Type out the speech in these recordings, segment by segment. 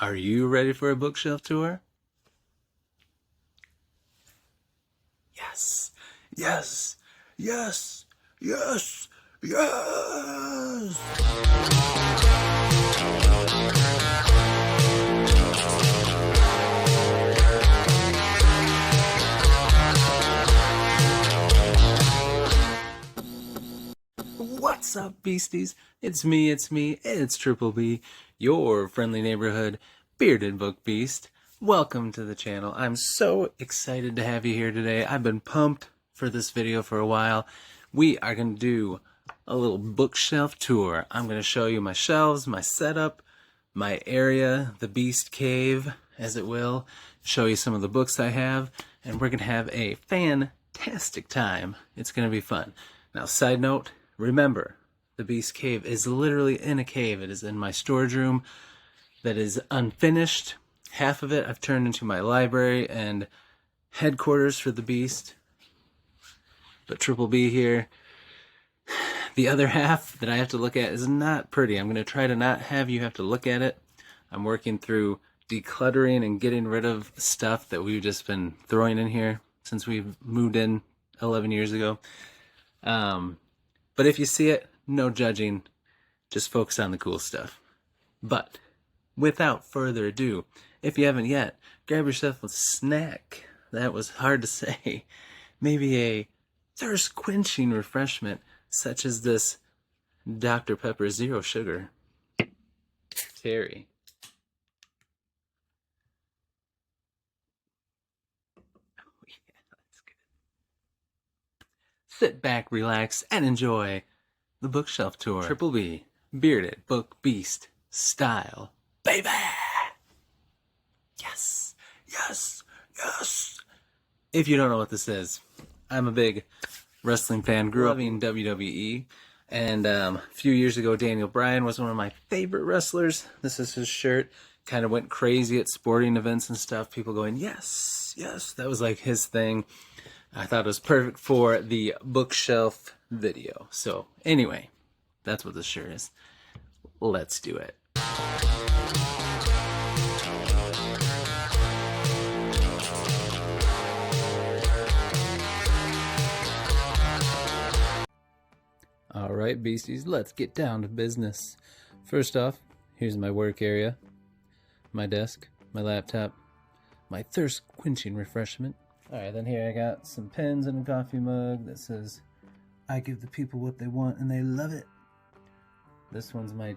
Are you ready for a bookshelf tour? Yes, yes, yes, yes, yes! What's up, beasties? It's me, Triple B, your friendly neighborhood bearded book beast. Welcome to the channel. I'm so excited to have you here today. I've been pumped for this video for a while. We are going to do a little bookshelf tour. I'm going to show you my shelves, my setup, my area, the beast cave, as it will. Show you some of the books I have, and we're going to have a fantastic time. It's going to be fun. Now, side note, remember, the Beast Cave is literally in a cave. It is in my storage room that is unfinished. Half of it I've turned into my library and headquarters for the Beast. But Triple B here, the other half that I have to look at is not pretty. I'm going to try to not have you have to look at it. I'm working through decluttering and getting rid of stuff that we've just been throwing in here since we've moved in 11 years ago. But if you see it, no judging, just focus on the cool stuff. But without further ado, if you haven't yet, grab yourself a snack. That was hard to say. Maybe a thirst-quenching refreshment, such as this Dr. Pepper Zero Sugar. Terry. Oh yeah, that's good. Sit back, relax, and enjoy the bookshelf tour. Triple B, bearded book beast style, baby. Yes, yes, yes. If you don't know what this is, I'm a big wrestling fan. Grew up in WWE, and a few years ago, Daniel Bryan was one of my favorite wrestlers. This is his shirt. Kind of went crazy at sporting events and stuff. People going, yes, yes. That was like his thing. I thought it was perfect for the bookshelf video. So anyway, that's what this shirt is. Let's do it. All right, beasties, let's get down to business. First off, here's my work area, my desk, my laptop, my thirst-quenching refreshment. All right, then here I got some pens and a coffee mug that says, I give the people what they want and they love it. This one's my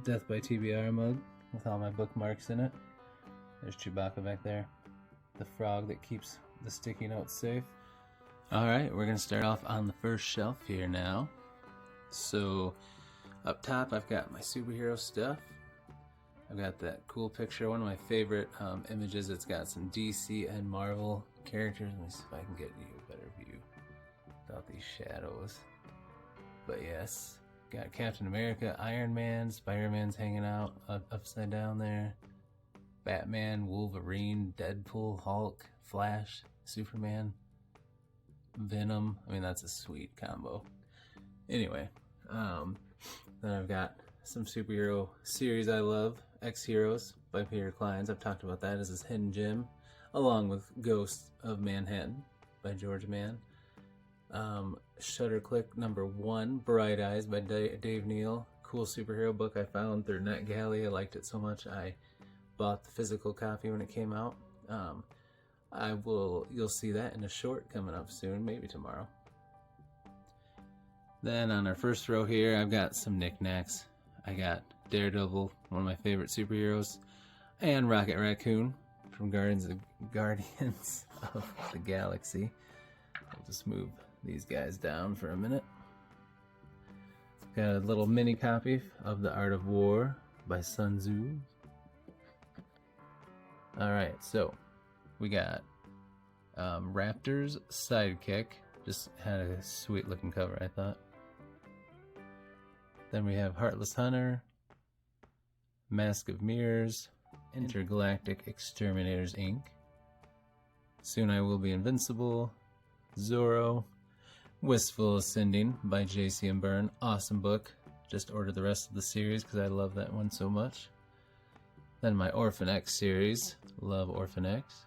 Death by TBR mug with all my bookmarks in it. There's Chewbacca back there, the frog that keeps the sticky notes safe. All right, we're gonna start off on the first shelf here now. So up top, I've got my superhero stuff. I've got that cool picture, one of my favorite images. It's got some DC and Marvel characters. Let me see if I can get you a better view without these shadows. But yes, got Captain America, Iron Man, Spider-Man's hanging out upside down there. Batman, Wolverine, Deadpool, Hulk, Flash, Superman, Venom. I mean, that's a sweet combo. Anyway, then I've got some superhero series I love. X-Heroes by Peter Clines. I've talked about that as his hidden gem, along with Ghost of Manhattan by George Mann. Shutterclick #1, Bright Eyes by Dave Neal. Cool superhero book I found through NetGalley. I liked it so much I bought the physical copy when it came out. You'll see that in a short coming up soon, maybe tomorrow. Then on our first row here, I've got some knickknacks. I got Daredevil, one of my favorite superheroes, and Rocket Raccoon from Guardians of the Galaxy. I'll just move these guys down for a minute. Got a little mini copy of The Art of War by Sun Tzu. Alright, so we got Raptor's Sidekick. Just had a sweet looking cover, I thought. Then we have Heartless Hunter, Mask of Mirrors, Intergalactic Exterminators Inc. Soon I Will Be Invincible, Zorro, Wistful Ascending by J.C.M. Byrne. Awesome book. Just ordered the rest of the series because I love that one so much. Then my Orphan X series. Love Orphan X.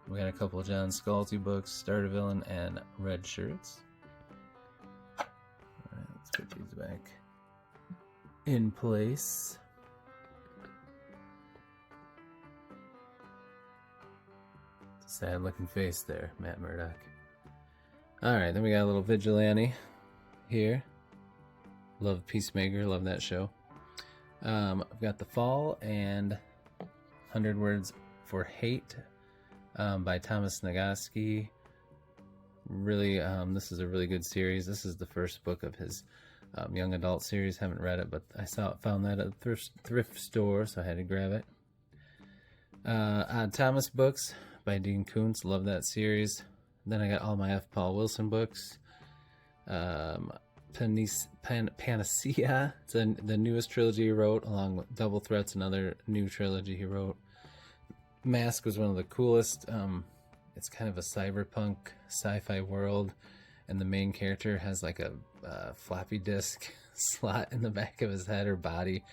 We got a couple of John Scalzi books, Starter Villain and Red Shirts. Alright, let's put these back in place. Sad looking face there, Matt Murdock. Alright, then we got a little Vigilante here. Love Peacemaker, love that show. I've got The Fall and 100 Words for Hate by Thomas Nagase. Really, this is a really good series. This is the first book of his young adult series. Haven't read it, but I found that at the thrift store, so I had to grab it. Odd Thomas books by Dean Koontz. Love that series. Then I got all my F. Paul Wilson books. Panacea. It's the newest trilogy he wrote, along with Double Threats, another new trilogy he wrote. Mask was one of the coolest. It's kind of a cyberpunk sci-fi world, and the main character has like a floppy disk slot in the back of his head or body,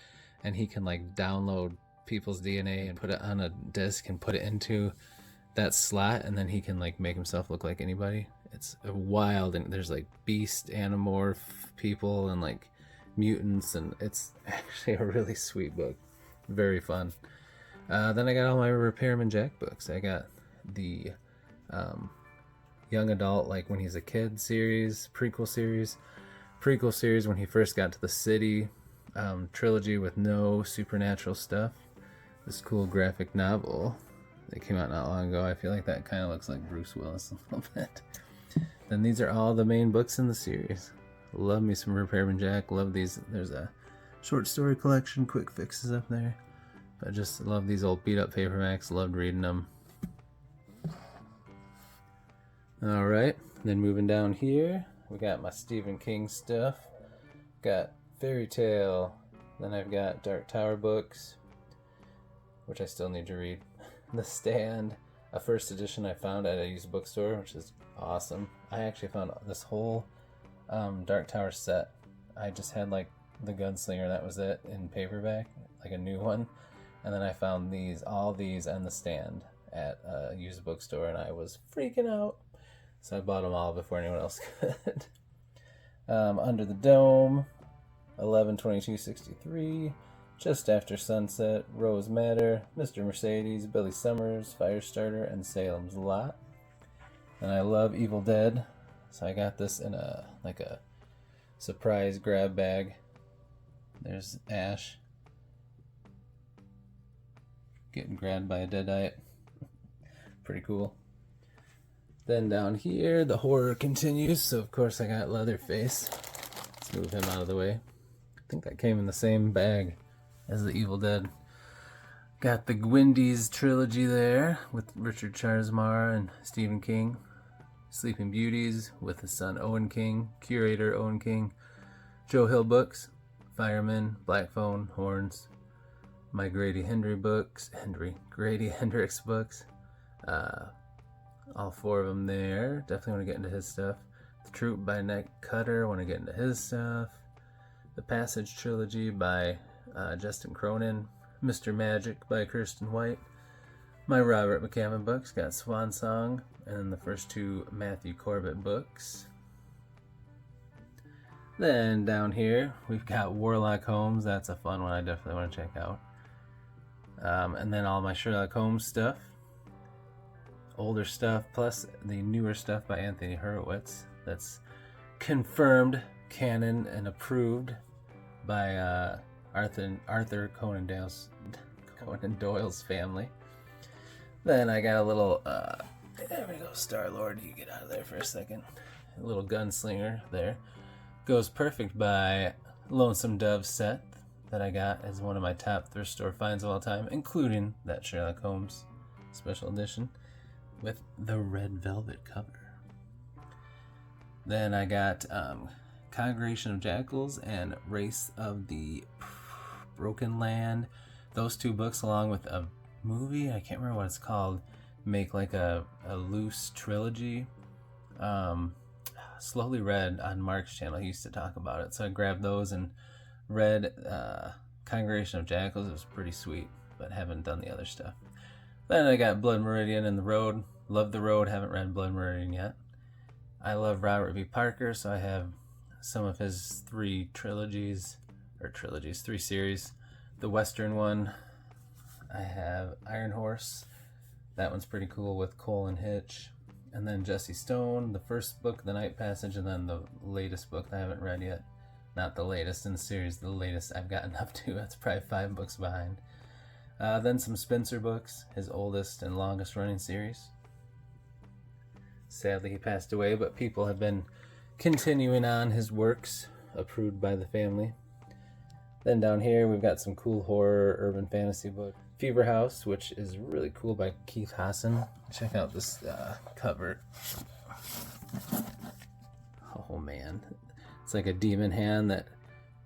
and he can like download people's DNA and put it on a disk and put it into that slot, and then he can like make himself look like anybody. It's wild, and there's like beast, animorph people, and like mutants, and it's actually a really sweet book. Very fun. Then I got all my Repairman Jack books. I got the young adult, like when he's a kid series, prequel series when he first got to the city, trilogy with no supernatural stuff. This cool graphic novel that came out not long ago. I feel like that kind of looks like Bruce Willis a little bit. Then these are all the main books in the series. Love me some Repairman Jack. Love these. There's a short story collection, quick fixes up there. But I just love these old beat up paperbacks. Loved reading them. Alright, then moving down here, we got my Stephen King stuff. Got Fairy Tale. Then I've got Dark Tower books, which I still need to read. The Stand, a first edition I found at a used bookstore, which is awesome. I actually found this whole Dark Tower set. I just had like the Gunslinger, that was it, in paperback, like a new one. And then I found all these and The Stand at a used bookstore, and I was freaking out. So I bought them all before anyone else could. Under the Dome, 11/22/63, Just After Sunset, Rose Madder, Mr. Mercedes, Billy Summers, Firestarter, and Salem's Lot. And I love Evil Dead, so I got this in a surprise grab bag. There's Ash getting grabbed by a deadite. Pretty cool. Then down here, the horror continues, so of course I got Leatherface. Let's move him out of the way. I think that came in the same bag as the Evil Dead. Got the Gwyndy's trilogy there with Richard Charzmar and Stephen King. Sleeping Beauties with his son Owen King, curator Owen King. Joe Hill books, Fireman, Black Phone, Horns. My Grady Hendrix books. All four of them there. Definitely want to get into his stuff. The Troop by Nick Cutter, want to get into his stuff. The Passage trilogy by Justin Cronin. Mr. Magic by Kirsten White. My Robert McCammon books, got Swan Song and the first two Matthew Corbett books. Then down here, we've got Warlock Holmes. That's a fun one I definitely want to check out. And then all my Sherlock Holmes stuff. Older stuff, plus the newer stuff by Anthony Horowitz. That's confirmed canon and approved by Arthur Conan Doyle's family. Then I got a little, there we go, Star-Lord, you get out of there for a second. A little gunslinger there. Goes perfect by Lonesome Dove set that I got as one of my top thrift store finds of all time, including that Sherlock Holmes special edition with the red velvet cover. Then I got Congregation of Jackals and Race of the Broken Land. Those two books, along with a movie, I can't remember what it's called, make like a loose trilogy. Slowly read on Mark's channel. He used to talk about it. So I grabbed those and read Congregation of Jackals. It was pretty sweet. but haven't done the other stuff. Then I got Blood Meridian and The Road. Love The Road, haven't read Blood Meridian yet. I love Robert V. Parker, so I have some of his three series. The Western one, I have Iron Horse. That one's pretty cool with Cole and Hitch. And then Jesse Stone, the first book, The Night Passage, and then the latest book that I haven't read yet. Not the latest in the series, the latest I've gotten up to. That's probably 5 books behind. Then some Spencer books, his oldest and longest running series. Sadly, he passed away, but people have been continuing on his works, approved by the family. Then down here, we've got some cool horror urban fantasy book. Fever House, which is really cool, by Keith Hassan. Check out this cover. Oh man, it's like a demon hand that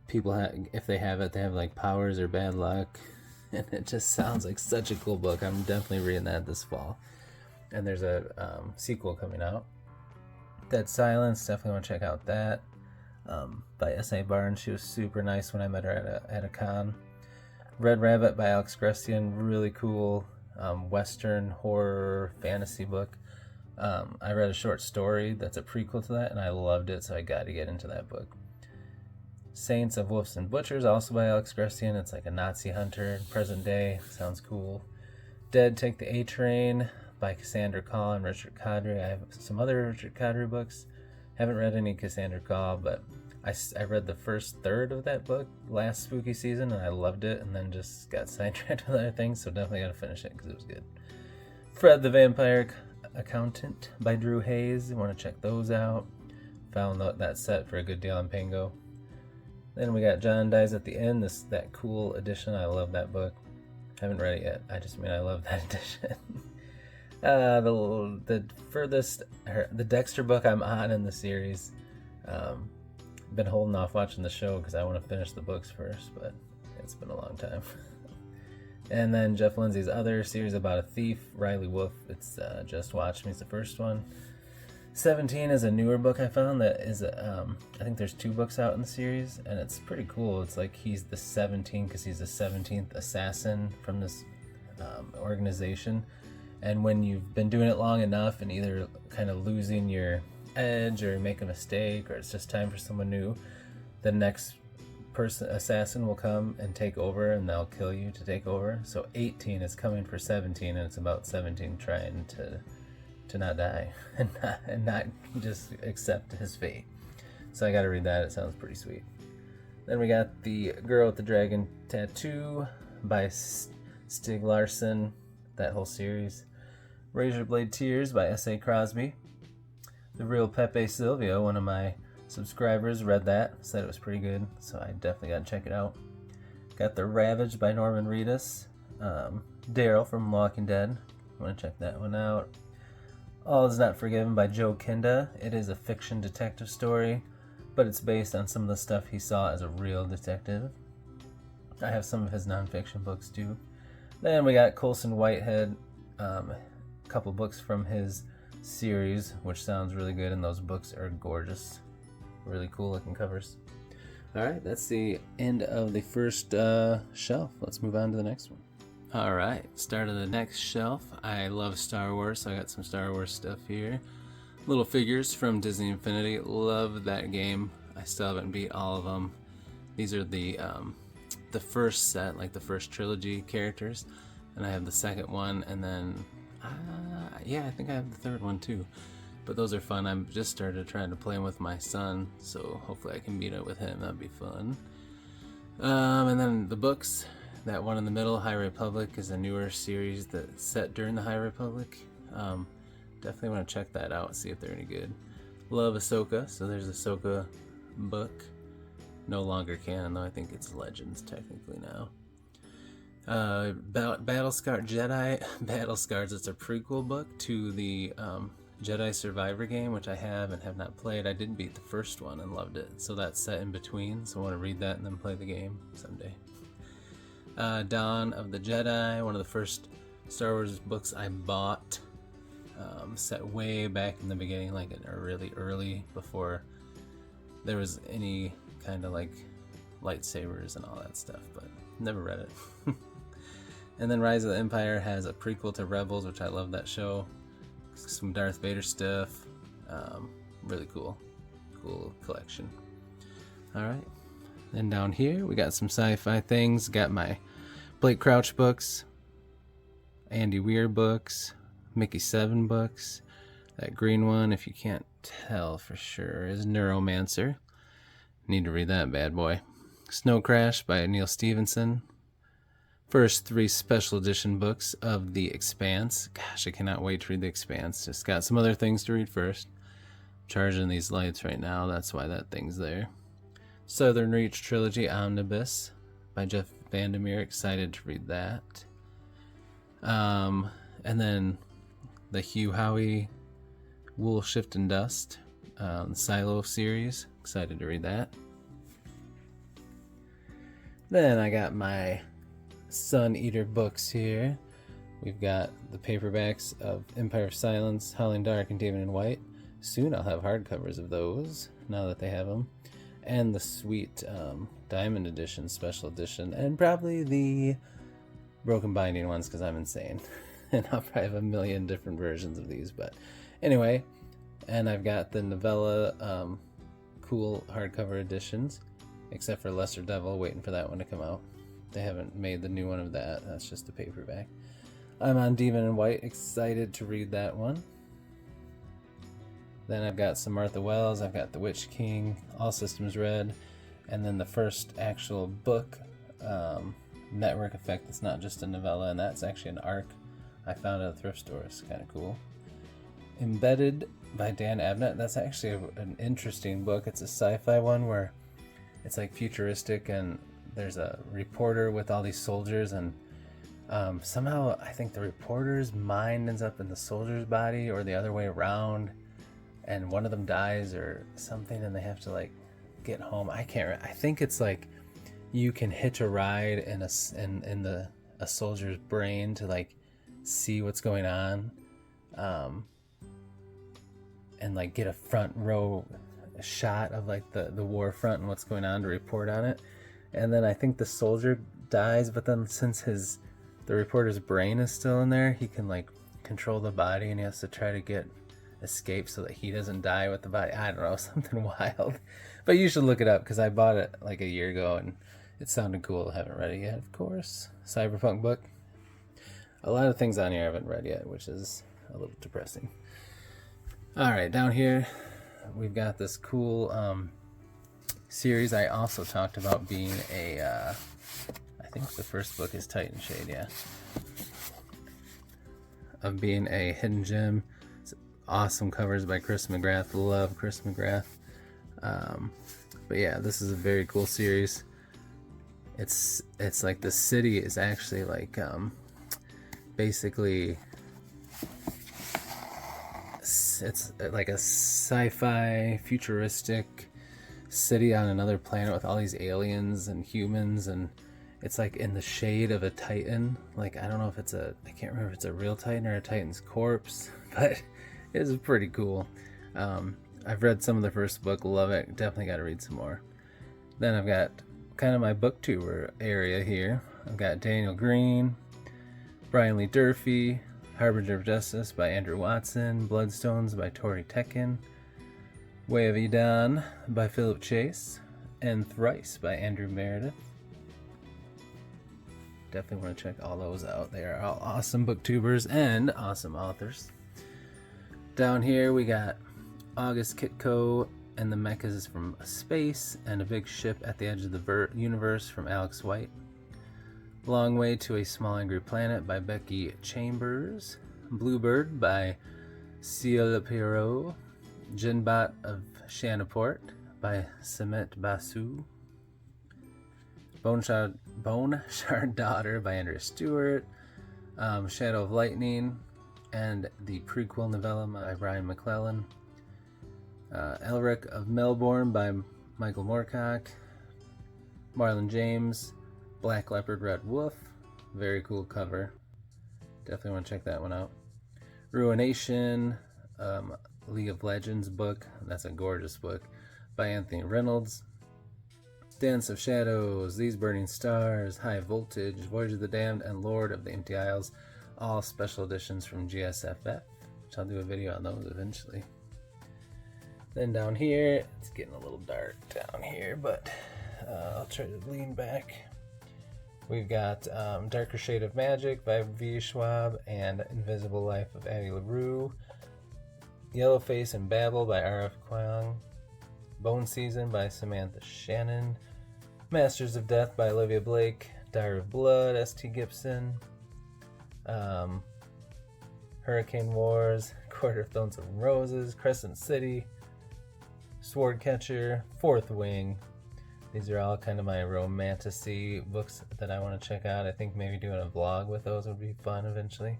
people have. If they have it, they have like powers or bad luck, and it just sounds like such a cool book. I'm definitely reading that this fall. And there's a sequel coming out. Dead Silence, definitely want to check out that. By S.A. Barnes. She was super nice when I met her at a con. Red Rabbit by Alex Grestian, really cool Western horror fantasy book. I read a short story that's a prequel to that, and I loved it, so I got to get into that book. Saints of Wolves and Butchers, also by Alex Grestian. It's like a Nazi hunter in present day. Sounds cool. Dead Take the A Train by Cassandra Caw and Richard Cadre. I have some other Richard Cadre books. Haven't read any Cassandra Caw, but I read the first third of that book last spooky season, and I loved it, and then just got sidetracked with other things, so definitely got to finish it because it was good. Fred the Vampire Accountant by Drew Hayes. You want to check those out. Found that set for a good deal on Pango. Then we got John Dies at the End, that cool edition. I love that book. Haven't read it yet. I love that edition. The Dexter book I'm on in the series. Been holding off watching the show because I want to finish the books first, but it's been a long time. And then Jeff Lindsay's other series about a thief, Riley Wolf. It's Just Watch Me. It's the first one. 17 is a newer book I found that is, I think there's 2 books out in the series, and it's pretty cool. It's like he's the 17 because he's the 17th assassin from this organization. And when you've been doing it long enough and either kind of losing your edge or make a mistake, or it's just time for someone new, the next assassin will come and take over, and they'll kill you to take over. So 18 is coming for 17, and it's about 17 trying to not die and not just accept his fate. So I gotta read that. It sounds pretty sweet. Then we got The Girl with the Dragon Tattoo by Stig Larsson, that whole series. Razorblade Tears by S.A. Crosby. The Real Pepe Silvio, one of my subscribers, read that, said it was pretty good, so I definitely gotta check it out. Got The Ravaged by Norman Reedus. Daryl from Walking Dead. Want to check that one out. All Is Not Forgiven by Joe Kenda. It is a fiction detective story, but it's based on some of the stuff he saw as a real detective. I have some of his nonfiction books too. Then we got Colson Whitehead, a couple books from his series, which sounds really good, and those books are gorgeous. Really cool looking covers. Alright, that's the end of the first shelf. Let's move on to the next one. Alright, start of the next shelf. I love Star Wars, so I got some Star Wars stuff here. Little figures from Disney Infinity. Love that game. I still haven't beat all of them. These are the first set, like the first trilogy characters. And I have the second one, and then I think I have the third one too. But those are fun. I've just started trying to play them with my son, so hopefully I can beat it with him. That'd be fun. And then the books. That one in the middle, High Republic, is a newer series that's set during the High Republic. Definitely want to check that out, see if they're any good. Love Ahsoka, so there's Ahsoka book. No longer canon, though. I think it's Legends technically now. Battlescar Jedi. Battlescars, it's a prequel book to the Jedi Survivor game, which I have and have not played. I did beat the first one and loved it, so that's set in between, so I want to read that and then play the game someday. Dawn of the Jedi, one of the first Star Wars books I bought, set way back in the beginning, like really early, before there was any kind of like lightsabers and all that stuff, but never read it. And then Rise of the Empire has a prequel to Rebels, which I love that show. Some Darth Vader stuff. Really cool collection. All right. Then down here we got some sci-fi things. Got my Blake Crouch books, Andy Weir books, Mickey 7 books. That green one, if you can't tell for sure, is Neuromancer. Need to read that bad boy. Snow Crash by Neil Stevenson. First 3 special edition books of The Expanse. Gosh, I cannot wait to read The Expanse. Just got some other things to read first. I'm charging these lights right now, that's why that thing's there. Southern Reach Trilogy Omnibus by Jeff Vandermeer. Excited to read that. And then the Hugh Howey Wool, Shift, and Dust Silo series. Excited to read that. Then I got my Sun Eater books here. We've got the paperbacks of Empire of Silence, Howling Dark, and David and White. Soon I'll have hardcovers of those, now that they have them. And the sweet Diamond Edition, Special Edition, and probably the Broken Binding ones, because I'm insane. And I'll probably have a million different versions of these, but anyway. And I've got the novella cool hardcover editions, except for Lesser Devil, waiting for that one to come out. They haven't made the new one of that. That's just a paperback. I'm on Demon and White, excited to read that one. Then I've got some Martha Wells, I've got The Witch King, All Systems Red, and then the first actual book, Network Effect, that's not just a novella, and that's actually an arc I found at a thrift store. It's kind of cool. Embedded by Dan Abnett. That's actually an interesting book. It's a sci-fi one where it's like futuristic, and there's a reporter with all these soldiers, and somehow I think the reporter's mind ends up in the soldier's body, or the other way around, and one of them dies or something, and they have to like get home. I think it's like you can hitch a ride in a soldier's brain to like see what's going on, and like get a front row shot of like the war front and what's going on to report on it. And then I think the soldier dies, but then since the reporter's brain is still in there, he can like control the body, and he has to try to escape so that he doesn't die with the body. I don't know, something wild. But you should look it up, because I bought it like a year ago and it sounded cool. I haven't read it yet, of course. Cyberpunk book. A lot of things on here I haven't read yet, which is a little depressing. Alright, down here we've got this cool series I also talked about being I think the first book is Titan Shade, yeah. Of being a hidden gem. It's awesome covers by Chris McGrath. Love Chris McGrath. But yeah, this is a very cool series. It's like the city is actually like basically it's like a sci-fi futuristic city on another planet with all these aliens and humans, and it's like in the shade of a Titan. Like, I don't know if I can't remember if it's a real Titan or a Titan's corpse, but it's pretty cool. I've read some of the first book, love it, definitely got to read some more. Then I've got kind of my booktuber area here. I've got Daniel Green, Brian Lee Durfee, Harbinger of Justice by Andrew Watson, Bloodstones by Tori Tekken, Way of Edan by Philip Chase, and Thrice by Andrew Meredith. Definitely want to check all those out. They are all awesome booktubers and awesome authors. Down here we got August Kitco and the Mechas from Space, and A Big Ship at the Edge of the Universe from Alex White. Long Way to a Small Angry Planet by Becky Chambers. Bluebird by Ciel Perrault. Jinbot of Shanaport by Samet Basu. Bone Shard Daughter by Andrea Stewart. Shadow of Lightning, and the prequel novella by Brian McClellan. Elric of Melbourne by Michael Moorcock. Marlon James, Black Leopard Red Wolf, very cool cover, definitely want to check that one out. Ruination, League of Legends book, that's a gorgeous book by Anthony Reynolds. Dance of Shadows, These Burning Stars, High Voltage, Voyage of the Damned, and Lord of the Empty Isles, all special editions from GSFF, which I'll do a video on those eventually. Then down here, it's getting a little dark down here, but I'll try to lean back. We've got Darker Shade of Magic by V. Schwab and Invisible Life of Addie LaRue, Yellowface and Babel by R.F. Kuang, Bone Season by Samantha Shannon, Masters of Death by Olivia Blake, Dire of Blood, S.T. Gibson, Hurricane Wars, Quarter of Thorns and Roses, Crescent City, Swordcatcher, Fourth Wing. These are all kind of my romantasy books that I want to check out. I think maybe doing a vlog with those would be fun eventually.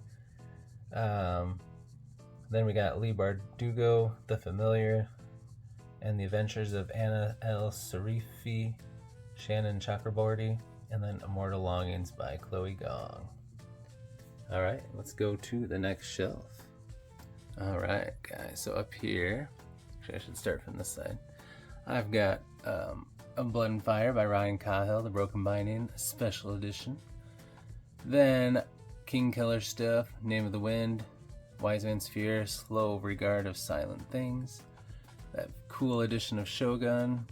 Then we got Lee Bardugo, The Familiar, and The Adventures of Anna El Sarifi, Shannon Chakraborty, and then Immortal Longings by Chloe Gong. Alright, let's go to the next shelf. Alright guys, so up here, actually I should start from this side. I've got A Blood and Fire by Ryan Cahill, the Broken Binding, special edition. Then King Killer Stuff, Name of the Wind, Wise Man's Fear, Slow Regard of Silent Things. That cool edition of Shogun,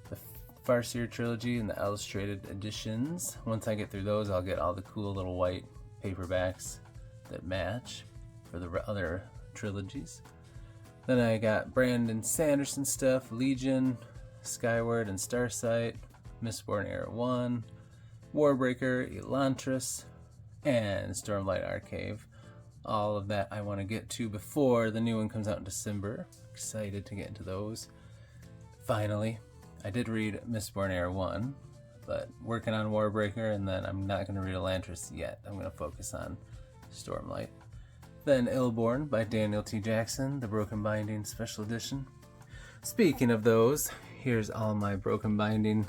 the Farseer trilogy, and the illustrated editions. Once I get through those, I'll get all the cool little white paperbacks that match for the other trilogies. Then I got Brandon Sanderson stuff, Legion, Skyward and Starsight, Mistborn Era 1, Warbreaker, Elantris, and Stormlight Archive. All of that I want to get to before the new one comes out in December. Excited to get into those. Finally, I did read Mistborn Era 1, but working on Warbreaker, and then I'm not going to read Elantris yet. I'm going to focus on Stormlight. Then Illborn by Daniel T. Jackson, the Broken Binding Special Edition. Speaking of those, here's all my Broken Binding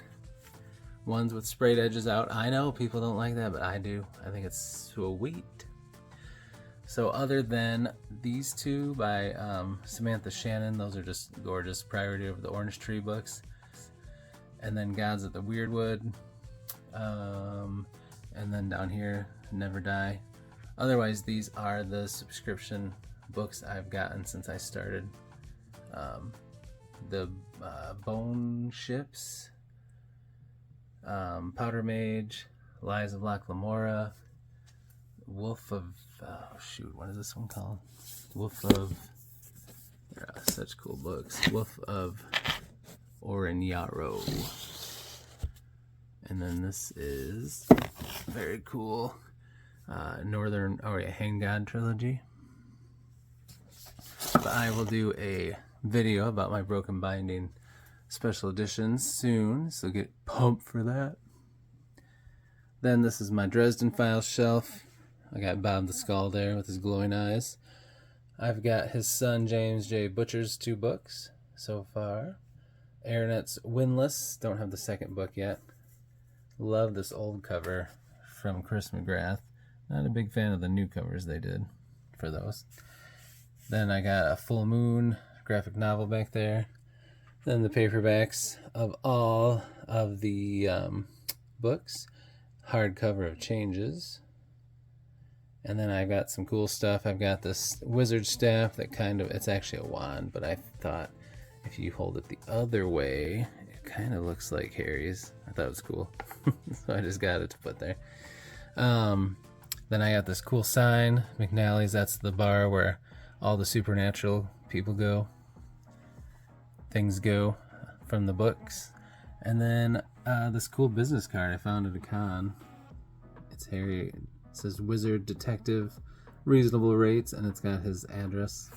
ones with sprayed edges out. I know people don't like that, but I do. I think it's sweet. So other than these two by Samantha Shannon, those are just gorgeous. Priority Over the Orange Tree books. And then Gods of the Weirdwood. And then down here, Never Die. Otherwise, these are the subscription books I've gotten since I started. The Bone Ships, Powder Mage, Lies of Loch Lamora, Wolf of... what is this one called? Wolf of... They're such cool books. Wolf of Orinyaro. And then this is very cool. Hang God trilogy. But I will do a video about my Broken Binding special editions soon, so get pumped for that. Then this is my Dresden Files shelf. I got Bob the Skull there with his glowing eyes. I've got his son James J. Butcher's 2 books so far. Aeronet's Windless, don't have the second book yet. Love this old cover from Chris McGrath. Not a big fan of the new covers they did for those. Then I got a Full Moon graphic novel back there. Then the paperbacks of all of the books. Hardcover of Changes. And then I got some cool stuff. I've got this wizard staff that it's actually a wand, but I thought if you hold it the other way, it kind of looks like Harry's. I thought it was cool. So I just got it to put there. Then I got this cool sign, McNally's. That's the bar where all the supernatural people go. Things go from the books. And then this cool business card I found at a con. It's Harry. It says Wizard Detective, reasonable rates, and it's got his address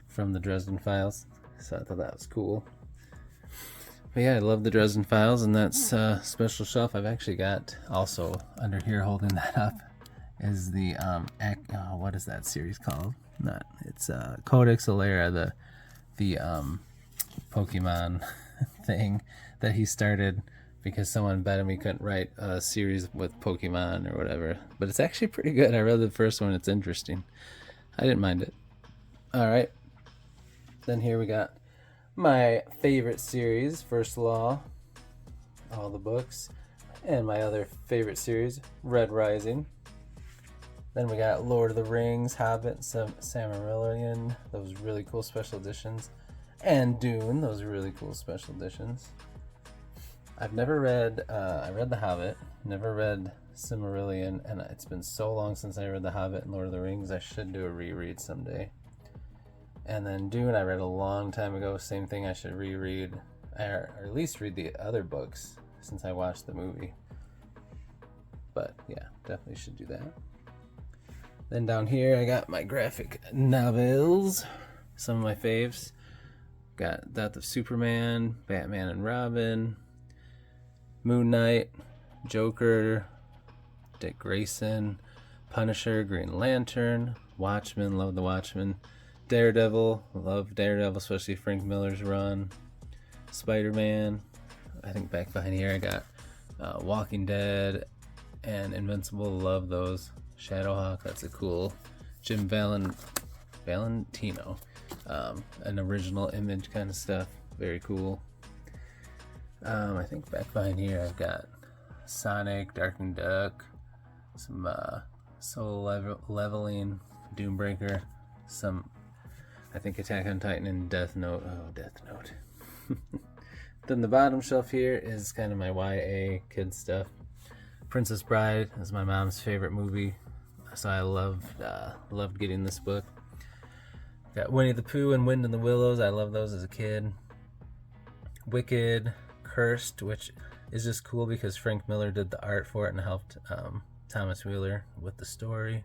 from the Dresden Files. So I thought that was cool. But yeah, I love the Dresden Files, and that's special shelf I've actually got also under here holding that up is the what is that series called? It's Codex Alera, the Pokemon thing that he started because someone bet him he couldn't write a series with Pokemon or whatever. But it's actually pretty good. I read the first one. It's interesting. I didn't mind it. All right. Then here we got my favorite series, First Law. all the books. And my other favorite series, Red Rising. Then we got Lord of the Rings, Hobbit, Silmarillion, those really cool special editions. And Dune, those really cool special editions. I've never read, I read The Hobbit, never read Silmarillion, and it's been so long since I read The Hobbit and Lord of the Rings, I should do a reread someday. And then Dune, I read a long time ago, same thing, I should reread, or at least read the other books since I watched the movie. But yeah, definitely should do that. Then down here, I got my graphic novels, some of my faves. Got Death of Superman, Batman and Robin, Moon Knight, Joker, Dick Grayson, Punisher, Green Lantern, Watchmen, love the Watchmen, Daredevil, love Daredevil, especially Frank Miller's run, Spider-Man. I think back behind here I got Walking Dead and Invincible, love those. Shadowhawk, that's a cool Jim Valentino, an original Image kind of stuff, very cool. I think back behind here I've got Sonic, Darkwing Duck, some Soul Leveling, Doombreaker, some I think Attack on Titan and Death Note. Oh, Death Note. Then the bottom shelf here is kind of my YA kid stuff. Princess Bride is my mom's favorite movie, so I loved getting this book. Got Winnie the Pooh and Wind in the Willows. I loved those as a kid. Wicked, Cursed, which is just cool because Frank Miller did the art for it and helped Thomas Wheeler with the story.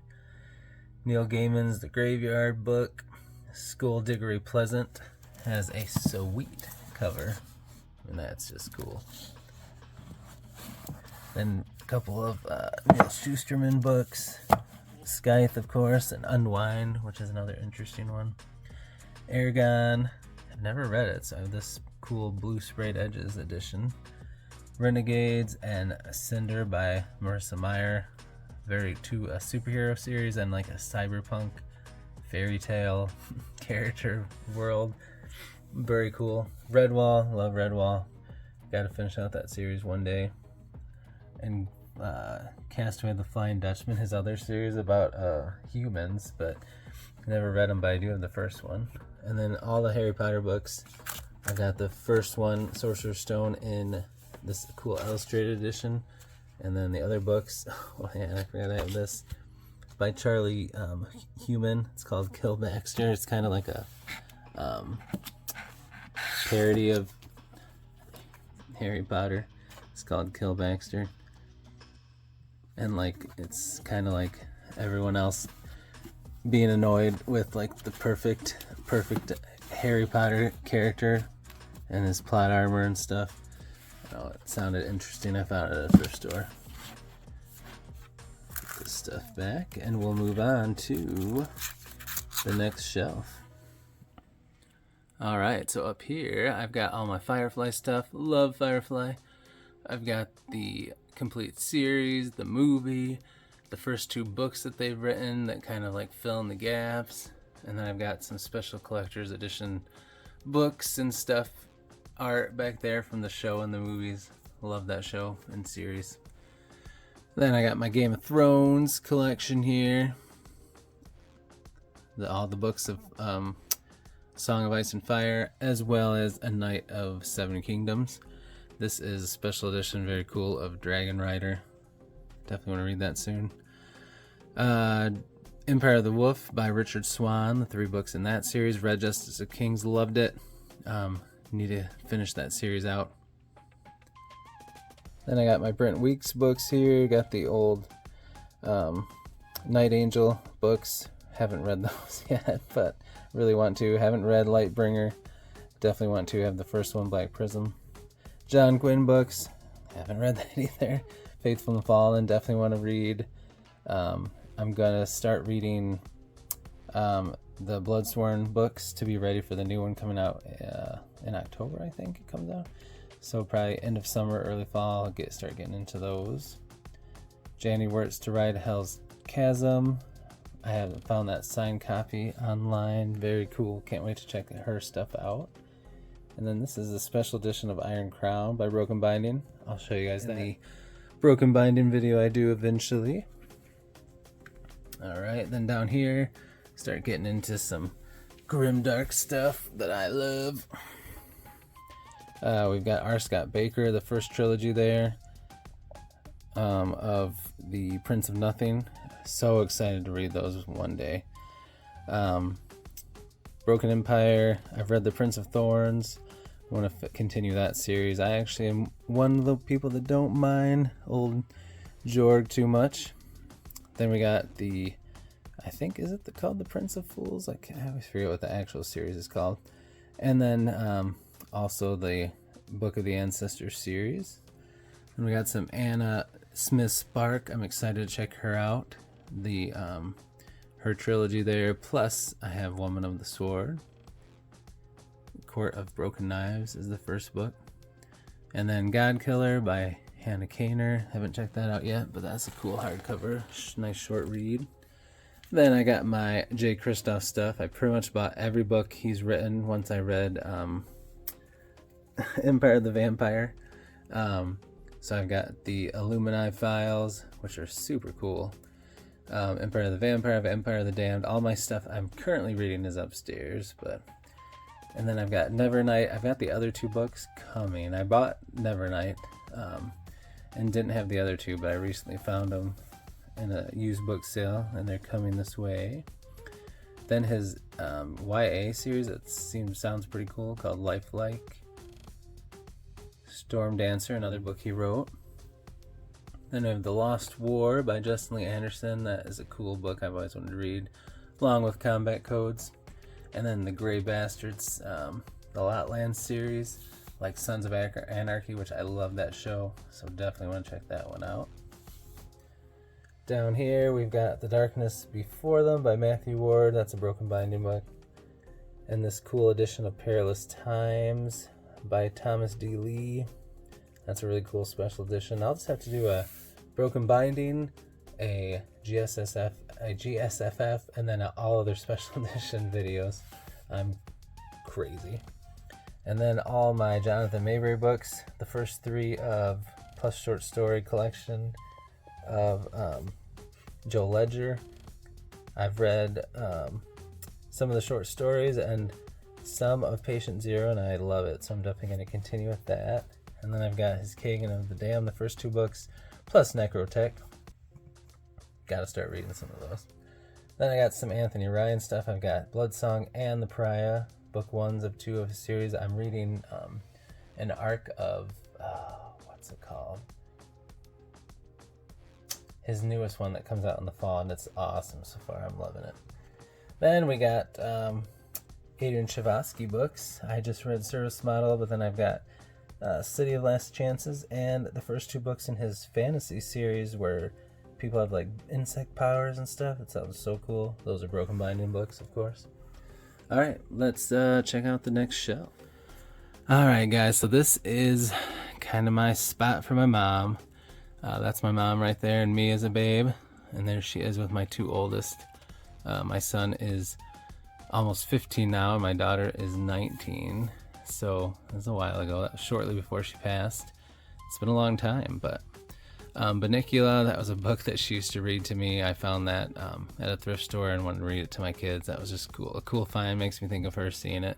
Neil Gaiman's The Graveyard Book. School Diggory Pleasant has a sweet cover, and that's just cool. Then a couple of Neil Shusterman books. Scythe, of course, and Unwind, which is another interesting one. Eragon, I've never read it, so I have this cool Blue Sprayed Edges edition. Renegades and Cinder by Marissa Meyer. A superhero series and like a cyberpunk fairy tale character world. Very cool. Redwall, love Redwall. Gotta finish out that series one day. And Castaway the Flying Dutchman, his other series about humans, but never read them, but I do have the first one. And then all the Harry Potter books. I got the first one, Sorcerer's Stone, in this cool illustrated edition. And then the other books, oh yeah, I forgot I have this, by Charlie Human. It's called Kill Baxter. It's kind of like a parody of Harry Potter. It's called Kill Baxter. And like it's kind of like everyone else being annoyed with like the perfect Harry Potter character and his plot armor and stuff. Oh, it sounded interesting. I found it at a thrift store. Put this stuff back and we'll move on to the next shelf. Alright, so up here I've got all my Firefly stuff. Love Firefly. I've got the complete series, the movie, the first 2 books that they've written that kind of like fill in the gaps, and then I've got some special collector's edition books and stuff, art back there from the show and the movies. Love that show and series. Then I got my Game of Thrones collection here, all the books of Song of Ice and Fire, as well as A Knight of Seven Kingdoms. This is a special edition, very cool, of Dragon Rider. Definitely want to read that soon. Empire of the Wolf by Richard Swan, the 3 books in that series. Red Justice of Kings, loved it. Need to finish that series out. Then I got my Brent Weeks books here. Got the old Night Angel books. Haven't read those yet, but really want to. Haven't read Lightbringer. Definitely want to. Have the first one, Black Prism. John Gwynne books. Haven't read that either. Faithful and Fallen. Definitely want to read. I'm going to start reading the Bloodsworn books to be ready for the new one coming out in October, I think it comes out. So probably end of summer, early fall, I'll start getting into those. Janny Wirtz To Ride Hell's Chasm. I haven't found that signed copy online. Very cool. Can't wait to check her stuff out. And then this is a special edition of Iron Crown by Broken Binding. I'll show you guys that in the Broken Binding video I do eventually. Alright, then down here, start getting into some Grimdark stuff that I love. We've got R. Scott Baker, the first trilogy there of the Prince of Nothing. So excited to read those one day. Broken Empire, I've read The Prince of Thorns. I want to continue that series. I actually am one of the people that don't mind old Jorg too much. Then we got the, I think, is it called The Prince of Fools? I always forget what the actual series is called. And then also the Book of the Ancestors series. And we got some Anna Smith Spark. I'm excited to check her out. The her trilogy there. Plus, I have Woman of the Sword. Court of Broken Knives is the first book. And then God Killer by Hannah Kaner. Haven't checked that out yet, but that's a cool hardcover. Nice short read. Then I got my Jay Kristoff stuff. I pretty much bought every book he's written once I read Empire of the Vampire. So I've got the Illuminati Files, which are super cool. Empire of the Vampire, Empire of the Damned. All my stuff I'm currently reading is upstairs, and then I've got Nevernight. I've got the other two books coming. I bought Nevernight and didn't have the other two, but I recently found them in a used book sale, and they're coming this way. Then his YA series that sounds pretty cool, called Lifelike. Storm Dancer, another book he wrote. Then we have The Lost War by Justin Lee Anderson. That is a cool book I've always wanted to read, along with Combat Codes. And then The Grey Bastards, the Lotland series, like Sons of Anarchy, which I love that show, so definitely want to check that one out. Down here we've got The Darkness Before Them by Matthew Ward. That's a Broken Binding book. And this cool edition of Perilous Times by Thomas D. Lee. That's a really cool special edition. I'll just have to do a Broken Binding, a GSFF, and then all other special edition videos. I'm crazy. And then all my Jonathan Mayberry books, the first 3 of Plus Short Story collection of Joe Ledger. I've read some of the short stories and some of Patient Zero, and I love it, so I'm definitely going to continue with that. And then I've got his Kagan of the Dam, the first 2 books, plus Necrotech. Gotta start reading some of those. Then I got some Anthony Ryan stuff. I've got Bloodsong and The Pariah, book 1s of 2 of his series. I'm reading an arc of, what's it called? His newest one that comes out in the fall, and it's awesome so far. I'm loving it. Then we got Adrian Chavarsky books. I just read Service Model, but then I've got City of Last Chances and the first 2 books in his fantasy series where people have like insect powers and stuff. It sounds so cool. Those are Broken Binding books, of course. Alright, let's check out the next shelf. Alright guys, so this is kind of my spot for my mom. That's my mom right there, and me as a babe. And there she is with my 2 oldest. My son is almost 15 now, and my daughter is 19. So it was a while ago. That was shortly before she passed. It's been a long time, but Banicula, that was a book that she used to read to me. I found that at a thrift store and wanted to read it to my kids. That was just cool. A cool find. Makes me think of her seeing it.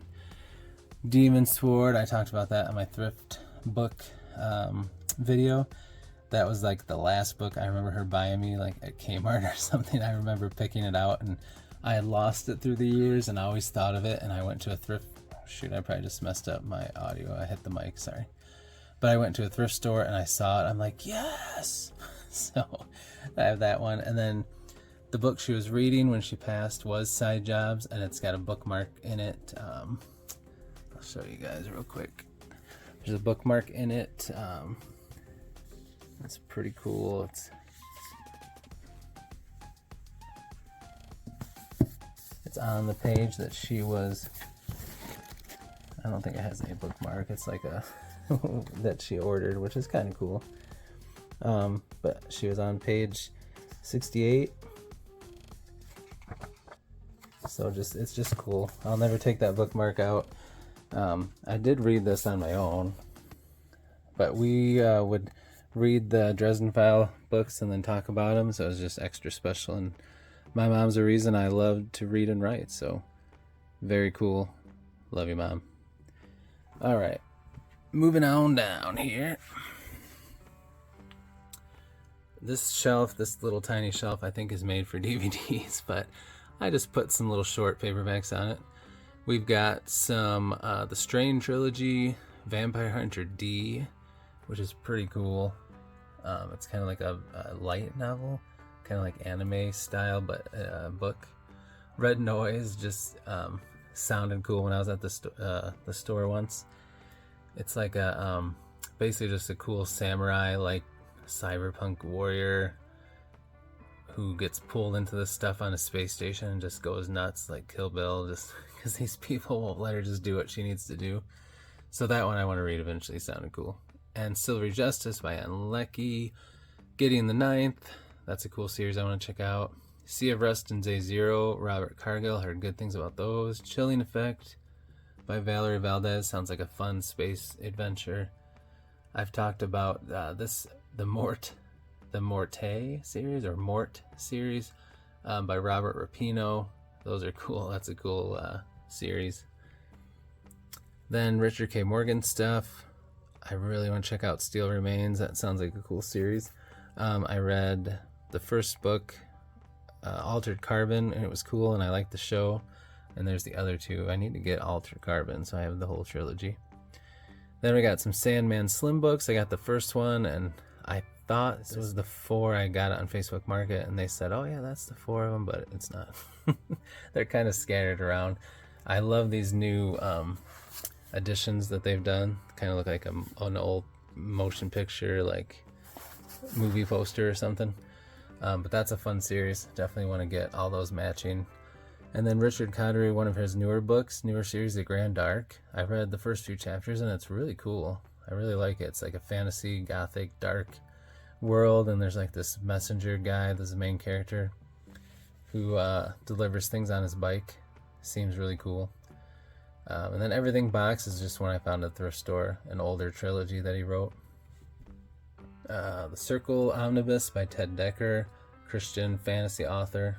Demon Sword, I talked about that on my thrift book video. That was like the last book I remember her buying me, like at Kmart or something. I remember picking it out, and I had lost it through the years, and I always thought of it. And I went to a thrift. Shoot, I probably just messed up my audio. I hit the mic, sorry. But I went to a thrift store and I saw it. I'm like, yes! So I have that one. And then the book she was reading when she passed was Side Jobs, and it's got a bookmark in it. I'll show you guys real quick. There's a bookmark in it. It's pretty cool. It's on the page that she was. I don't think it has any bookmark. It's like a that she ordered, which is kind of cool. But she was on page 68. So it's just cool. I'll never take that bookmark out. I did read this on my own, but we would read the Dresden File books and then talk about them, so it was just extra special. And my mom's the reason I love to read and write, so very cool. Love you, Mom. All right, moving on down here. This shelf, this little tiny shelf, I think is made for DVDs, but I just put some little short paperbacks on it. We've got some the Strain trilogy, Vampire Hunter D, which is pretty cool. It's kind of like a light novel, kind of like anime style, but book. Red Noise just sounded cool when I was at the store once. It's like a basically just a cool samurai, like cyberpunk warrior who gets pulled into this stuff on a space station and just goes nuts like Kill Bill, just because these people won't let her just do what she needs to do. So that one I want to read eventually. Sounded cool. And Silvery Justice by Ann Leckie. Gideon the Ninth, that's a cool series I want to check out. Sea of Rust and Day Zero, Robert Cargill, heard good things about those. Chilling Effect by Valerie Valdez, sounds like a fun space adventure. I've talked about the Morte series, or Mort series, by Robert Rapino. Those are cool. That's a cool series. Then Richard K. Morgan stuff. I really want to check out Steel Remains. That sounds like a cool series. I read the first book, Altered Carbon, and it was cool, and I liked the show. And there's the other two. I need to get Altered Carbon, so I have the whole trilogy. Then we got some Sandman Slim books. I got the first one, and I thought this was the 4 I got on Facebook Market, and they said, oh yeah, that's the 4 of them, but it's not. They're kind of scattered around. I love these new editions that they've done. Kind of look like an old motion picture, like movie poster or something. But that's a fun series. Definitely want to get all those matching. And then Richard Cottery, one of his newer series, The Grimdark. I read the first few chapters and it's really cool. I really like it. It's like a fantasy, gothic, dark world, and there's like this messenger guy, this is the main character, who delivers things on his bike. Seems really cool. And then Everything Box is just one I found at the thrift store, an older trilogy that he wrote. The Circle Omnibus by Ted Decker, Christian fantasy author.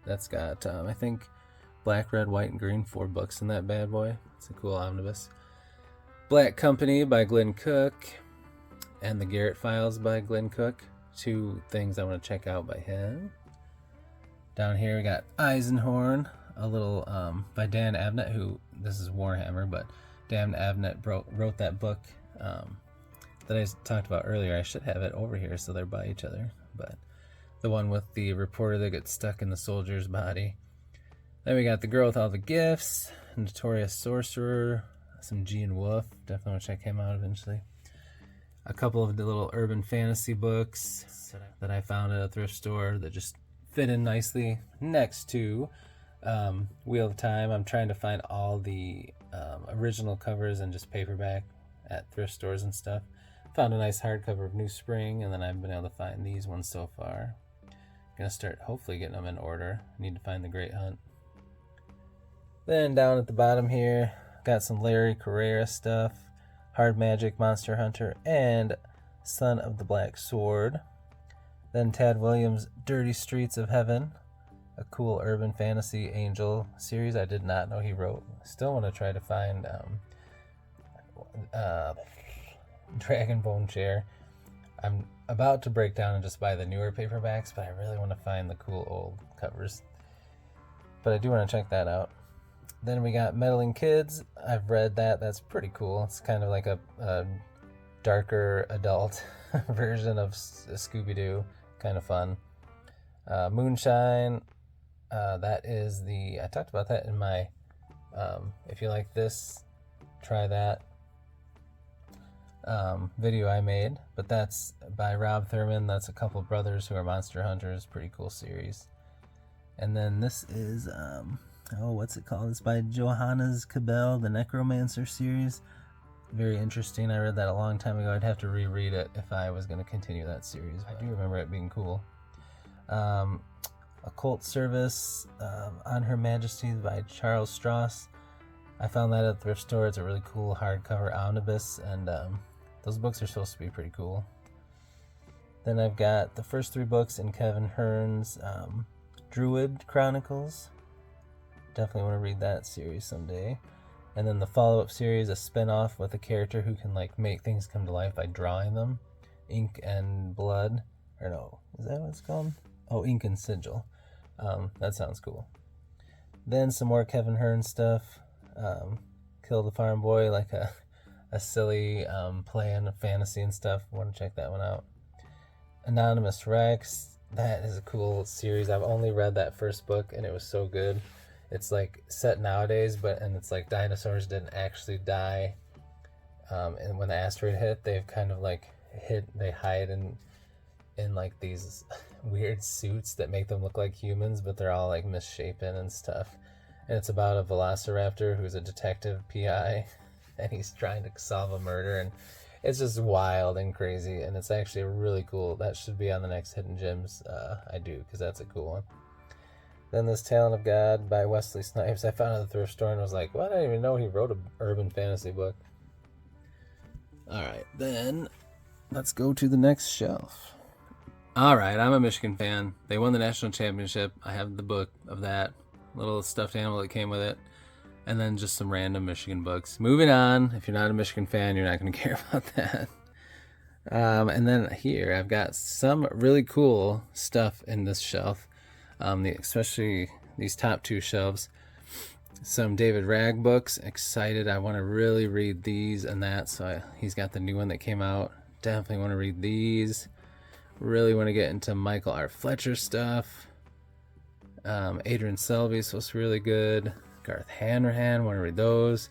That's got, I think, Black, Red, White, and Green, 4 books in that bad boy. It's a cool omnibus. Black Company by Glenn Cook, and The Garrett Files by Glenn Cook. 2 things I want to check out by him. Down here we got Eisenhorn, a little by Dan Abnett, who, this is Warhammer, but Dan Abnett wrote that book that I talked about earlier. I should have it over here so they're by each other, but the one with the reporter that gets stuck in the soldier's body. Then we got The Girl with All the Gifts, Notorious Sorcerer, some Gene Wolfe. Definitely want to check him out eventually. A couple of the little urban fantasy books that I found at a thrift store that just fit in nicely next to Wheel of Time. I'm trying to find all the original covers and just paperback at thrift stores and stuff. Found a nice hardcover of New Spring, and then I've been able to find these ones so far. Gonna start hopefully getting them in order. Need to find The Great Hunt. Then down at the bottom here, got some Larry Carrera stuff, Hard Magic, Monster Hunter, and Son of the Black Sword. Then Tad Williams' Dirty Streets of Heaven, a cool urban fantasy angel series I did not know he wrote. Still want to try to find Dragon Bone Chair. I'm about to break down and just buy the newer paperbacks, but I really want to find the cool old covers. But I do want to check that out. Then we got Meddling Kids. I've read that. That's pretty cool. It's kind of like a darker adult version of Scooby-Doo. Kind of fun. Moonshine. That is I talked about that in my if you like this, try that video I made. But that's by Rob Thurman. That's a couple brothers who are monster hunters. Pretty cool series. And then this is what's it called? It's by Johannes Cabell, the Necromancer series. Very interesting. I read that a long time ago. I'd have to reread it if I was going to continue that series. I do remember it being cool. Occult Service, On Her Majesty by Charles Stross. I found that at the thrift store. It's a really cool hardcover omnibus, and those books are supposed to be pretty cool. Then I've got the first 3 books in Kevin Hearn's Druid Chronicles. Definitely want to read that series someday. And then the follow-up series, a spin-off with a character who can like make things come to life by drawing them. Ink and Blood. Or no, is that what it's called? Oh, Ink and Sigil. That sounds cool. Then some more Kevin Hearn stuff. Kill the Farm Boy, like a silly play on fantasy and stuff. Want to check that one out. Anonymous Rex. That is a cool series. I've only read that first book and it was so good. It's like set nowadays, and it's like dinosaurs didn't actually die. And when the asteroid hit, they've kind of like they hide in like these weird suits that make them look like humans, but they're all like misshapen and stuff. And it's about a velociraptor who's a detective PI, and he's trying to solve a murder, and it's just wild and crazy, and it's actually really cool. That should be on the next Hidden Gems I do, because that's a cool one. Then this Talent of God by Wesley Snipes. I found it at the thrift store and was like, well, I didn't even know he wrote an urban fantasy book. Alright, then let's go to the next shelf. Alright, I'm a Michigan fan. They won the national championship. I have the book of that. Little stuffed animal that came with it. And then just some random Michigan books. Moving on. If you're not a Michigan fan, you're not going to care about that. And then here, I've got some really cool stuff in this shelf. Especially these top 2 shelves. Some David Ragg books. Excited. I want to really read these and that. So he's got the new one that came out. Definitely want to read these. Really want to get into Michael R. Fletcher stuff. Adrian Selby, so it's really good. Garth Hanrahan, want to read those.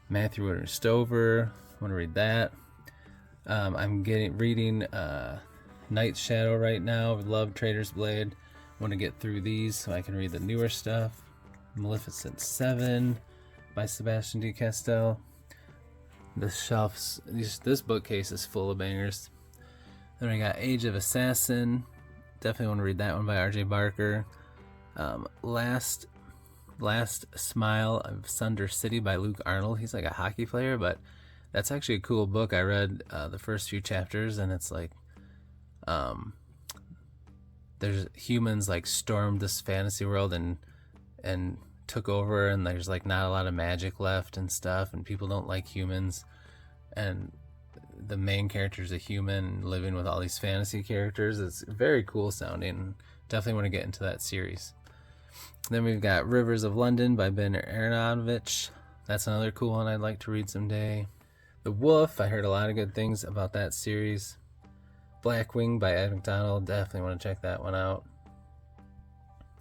Matthew Woodard Stover, want to read that. I'm reading Night Shadow right now. Love Trader's Blade. Want to get through these so I can read the newer stuff. Maleficent 7 by Sebastian D. Castell. This bookcase is full of bangers. Then we got Age of Assassin. Definitely want to read that one by R.J. Barker. Last Smile of Sunder City by Luke Arnold. He's like a hockey player, but that's actually a cool book. I read the first few chapters, and it's like there's humans like stormed this fantasy world and took over, and there's like not a lot of magic left and stuff, and people don't like humans, and the main character is a human living with all these fantasy characters. It's very cool sounding. Definitely want to get into that series. Then we've got Rivers of London by Ben Aronovich. That's another cool one I'd like to read someday. The Wolf, I heard a lot of good things about that series. Blackwing by Ed McDonald, definitely want to check that one out.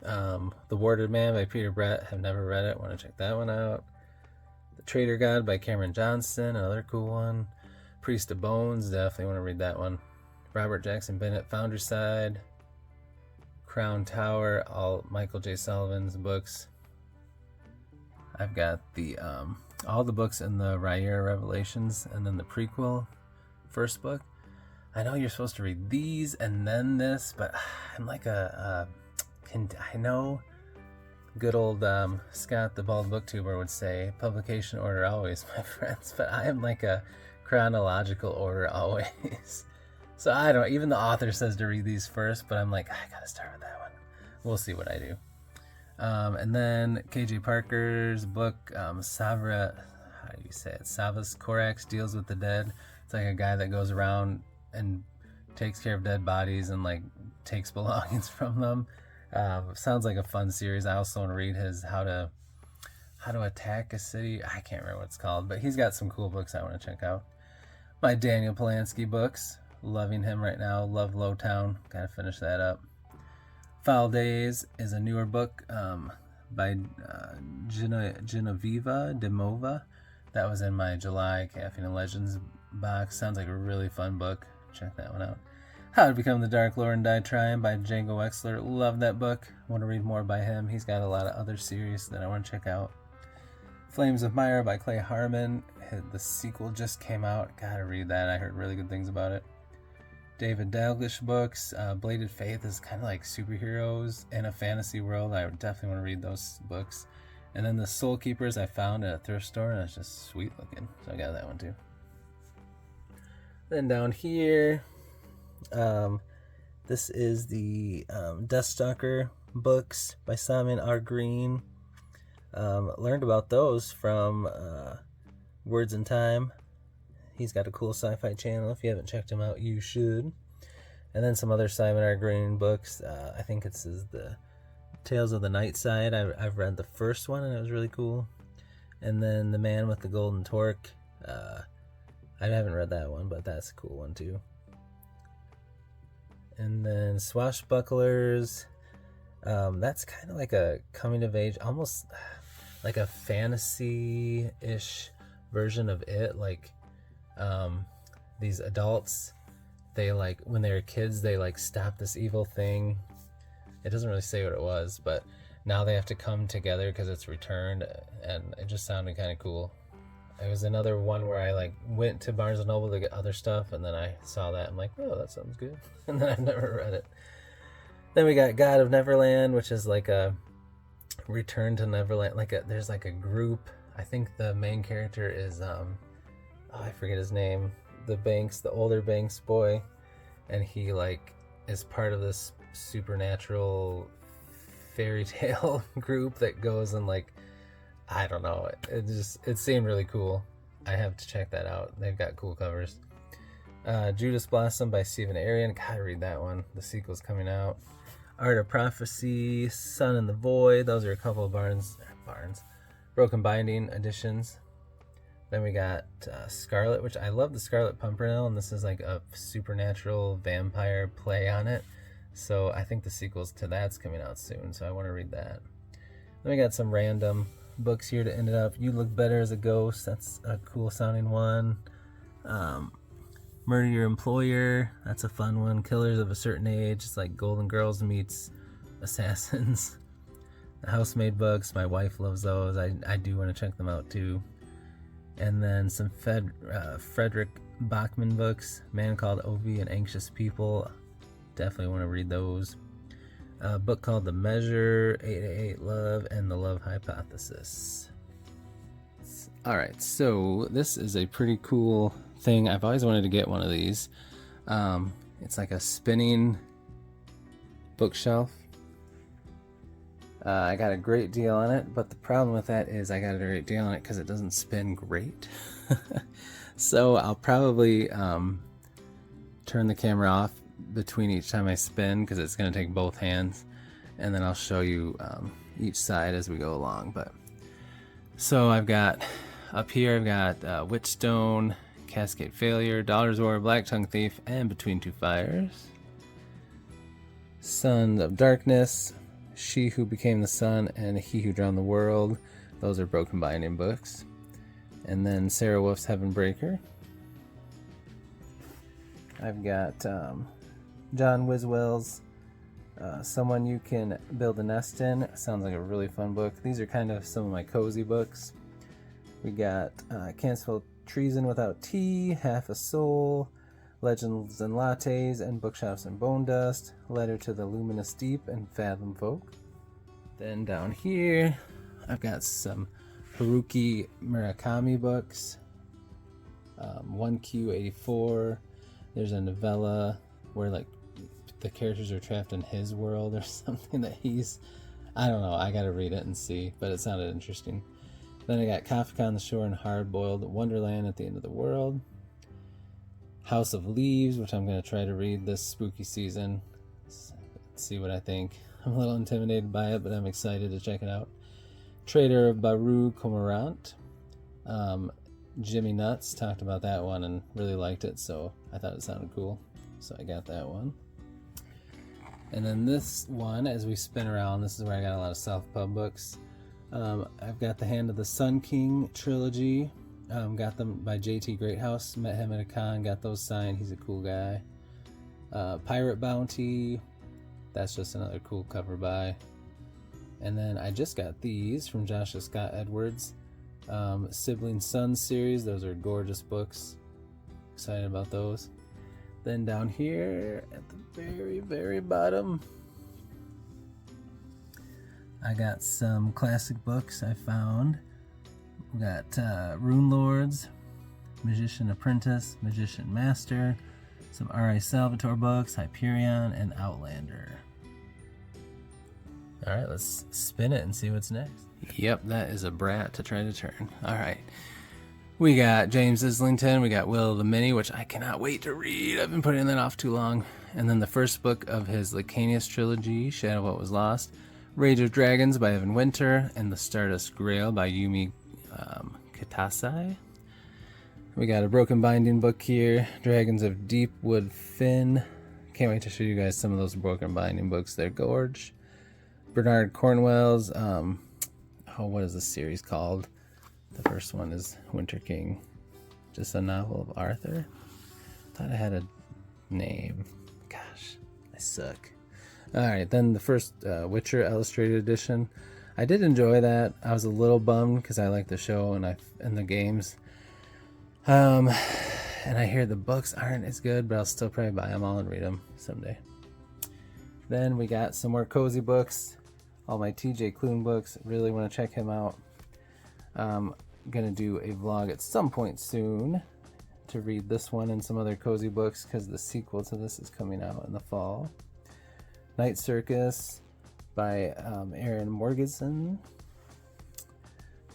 The Warded Man by Peter Brett, have never read it, want to check that one out. The Traitor God by Cameron Johnston, another cool one. Priest of Bones, definitely want to read that one. Robert Jackson Bennett, Founderside. Crown Tower, all Michael J. Sullivan's books. I've got the all the books in the Rhaenyra Revelations, and then the prequel, first book. I know you're supposed to read these and then this, but I'm like I know good old Scott the Bald Booktuber would say, publication order always, my friends, but I am like a chronological order always. So I don't, even the author says to read these first, but I'm like, I gotta start with that one. We'll see what I do. And then KJ Parker's book, Savra, how do you say it? Savas Corax Deals with the Dead. It's like a guy that goes around and takes care of dead bodies and like takes belongings from them. Sounds like a fun series. I also want to read his How to Attack a City. I can't remember what it's called, but he's got some cool books I want to check out. My Daniel Polanski books. Loving him right now. Love Lowtown. Gotta finish that up. Foul Days is a newer book by Genevieve Demova. That was in my July Caffeine and Legends box. Sounds like a really fun book. Check that one out. How to Become the Dark Lord and Die Trying by Django Wexler. Love that book. Want to read more by him. He's got a lot of other series that I want to check out. Flames of Myra by Clay Harmon. The sequel just came out. Gotta read that. I heard really good things about it. David Dalglish books. Bladed Faith is kind of like superheroes in a fantasy world. I would definitely want to read those books. And then the Soul Keepers I found at a thrift store, and it's just sweet looking. So I got that one too. Then down here, this is the Deathstalker books by Simon R. Green. Learned about those from Words in Time. He's got a cool sci-fi channel. If you haven't checked him out, you should. And then some other Simon R. Green books. I think it's the Tales of the Night Side. I've read the first one and it was really cool. And then The Man with the Golden Torque. I haven't read that one, but that's a cool one too. And then Swashbucklers. That's kind of like a coming of age, almost like a fantasy-ish version of it. Like these adults, they like when they were kids, they like stopped this evil thing. It doesn't really say what it was, but now they have to come together because it's returned, and it just sounded kind of cool. It was another one where I like went to Barnes & Noble to get other stuff, and then I saw that. I'm like, oh, that sounds good. And then I've never read it. Then we got God of Neverland, which is like a return to Neverland. There's like a group. I think the main character is I forget his name. The older Banks boy, and he like is part of this supernatural fairy tale group that goes and like, I don't know. It seemed really cool. I have to check that out. They've got cool covers. Judas Blossom by Stephen Arion. Gotta read that one. The sequel's coming out. Art of Prophecy, Sun in the Void. Those are a couple of Barnes Broken Binding editions. Then we got Scarlet, which I love the Scarlet Pimpernel, and this is like a supernatural vampire play on it. So I think the sequels to that's coming out soon, so I want to read that. Then we got some random books here to end it up. You Look Better as a Ghost. That's a cool sounding one. Murder Your Employer. That's a fun one. Killers of a Certain Age. It's like Golden Girls meets Assassins. The Housemaid books. My wife loves those. I do want to check them out too. And then some Frederick Bachman books. Man Called Ovi and Anxious People. Definitely want to read those. A book called The Measure, 888 Love, and The Love Hypothesis. Alright, so this is a pretty cool thing. I've always wanted to get one of these. It's like a spinning bookshelf. I got a great deal on it, but the problem with that is I got a great deal on it because it doesn't spin great. So I'll probably turn the camera off between each time I spin because it's going to take both hands, and then I'll show you each side as we go along. But so I've got up here, I've got Witchstone, Cascade Failure, Daughter's War, Black Tongue Thief, and Between Two Fires. Sons of Darkness, She Who Became the Sun, and He Who Drowned the World. Those are Broken Binding books. And then Sarah Wolf's Heavenbreaker. I've got John Wiswell's Someone You Can Build a Nest In. Sounds like a really fun book. These are kind of some of my cozy books. We got Can't Spell Treason Without Tea, Half a Soul, Legends and Lattes, and Bookshops and Bone Dust, Letter to the Luminous Deep, and Fathom Folk. Then down here, I've got some Haruki Murakami books. 1Q84. There's a novella where like the characters are trapped in his world or something that I don't know, I gotta read it and see, but it sounded interesting. Then I got Kafka on the Shore and Hard Boiled Wonderland at the End of the World. House of Leaves, which I'm going to try to read this spooky season. Let's see what I think. I'm a little intimidated by it, but I'm excited to check it out. Trader of Baru Cormorant. Jimmy Nuts talked about that one and really liked it, so I thought it sounded cool. So I got that one. And then this one, as we spin around, this is where I got a lot of self-pub books. I've got the Hand of the Sun King trilogy. Got them by JT Greathouse. Met him at a con, got those signed. He's a cool guy. Pirate Bounty. That's just another cool cover by. And then I just got these from Joshua Scott Edwards. Sibling Son series. Those are gorgeous books. Excited about those. Then down here at the very, very bottom, I got some classic books I found. We got Rune Lords, Magician Apprentice, Magician Master, some R.A. Salvatore books, Hyperion, and Outlander. Alright, let's spin it and see what's next. Yep, that is a brat to try to turn. Alright. We got James Islington, we got Will of the Many, which I cannot wait to read. I've been putting that off too long. And then the first book of his Licanius trilogy, Shadow of What Was Lost, Rage of Dragons by Evan Winter, and The Stardust Grail by Yumi Kitasai. We got a Broken Binding book here, Dragons of Deepwood Finn. Can't wait to show you guys some of those Broken Binding books. They're gorge. Bernard Cornwell's, what is this series called? The first one is Winter King. Just a novel of Arthur. Thought I had a name. Gosh, I suck. Alright, then the first Witcher Illustrated Edition. I did enjoy that. I was a little bummed because I like the show and the games. And I hear the books aren't as good, but I'll still probably buy them all and read them someday. Then we got some more cozy books. All my TJ Klune books. Really want to check him out. I'm gonna do a vlog at some point soon to read this one and some other cozy books because the sequel to this is coming out in the fall. Night Circus by Aaron Morgensen.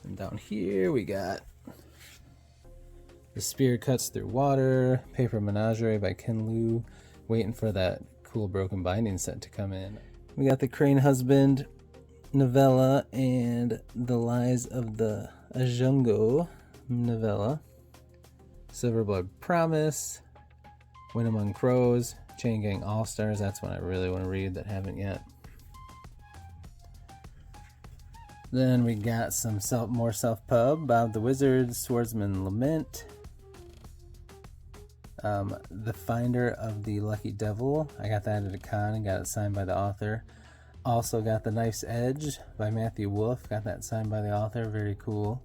And down here we got The Spear Cuts Through Water, Paper Menagerie by Ken Liu. Waiting for that cool Broken Binding set to come in. We got the Crane Husband novella and The Lies of the Ajungo novella. Silverblood Promise, Win Among Crows, Chain Gang All Stars. That's one I really want to read that haven't yet. Then we got some more self-pub. Bob the Wizard, Swordsman Lament. The Finder of the Lucky Devil. I got that at a con and got it signed by the author. Also got The Knife's Edge by Matthew Wolfe. Got that signed by the author. Very cool.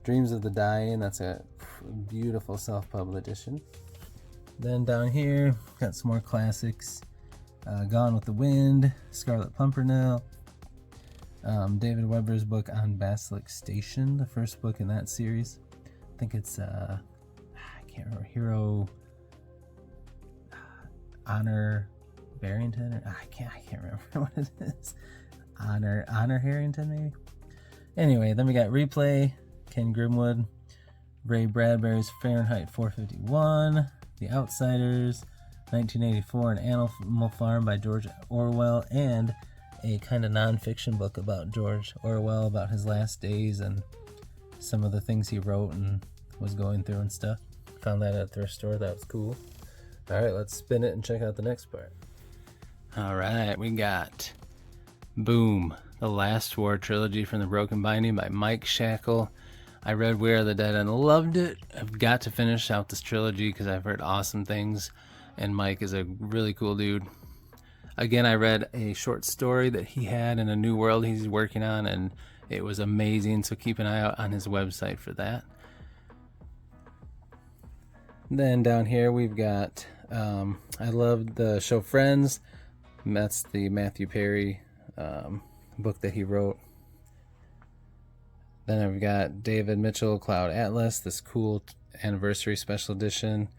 Dreams of the Dying. That's a beautiful self-pub edition. Then down here, got some more classics. Gone with the Wind, Scarlet Pimpernel. David Weber's book on Basilisk Station, the first book in that series. I think it's, I can't remember, Hero Honor Barrington, or I can't remember what it is. Honor Harrington, maybe. Anyway, then we got Replay, Ken Grimwood, Ray Bradbury's Fahrenheit 451, The Outsiders, 1984, An Animal Farm by George Orwell, and a kind of non-fiction book about George Orwell, about his last days and some of the things he wrote and was going through and stuff. Found that at a thrift store. That was cool. Alright, let's spin it and check out the next part. Alright, we got Boom, The Last War trilogy from the Broken Binding by Mike Shackle. I read We Are the Dead and loved it. I've got to finish out this trilogy because I've heard awesome things, and Mike is a really cool dude. Again, I read a short story that he had in a new world he's working on, and it was amazing, so keep an eye out on his website for that. Then down here we've got, I love the show Friends. That's the Matthew Perry book that he wrote. Then I've got David Mitchell, Cloud Atlas, this cool anniversary special edition.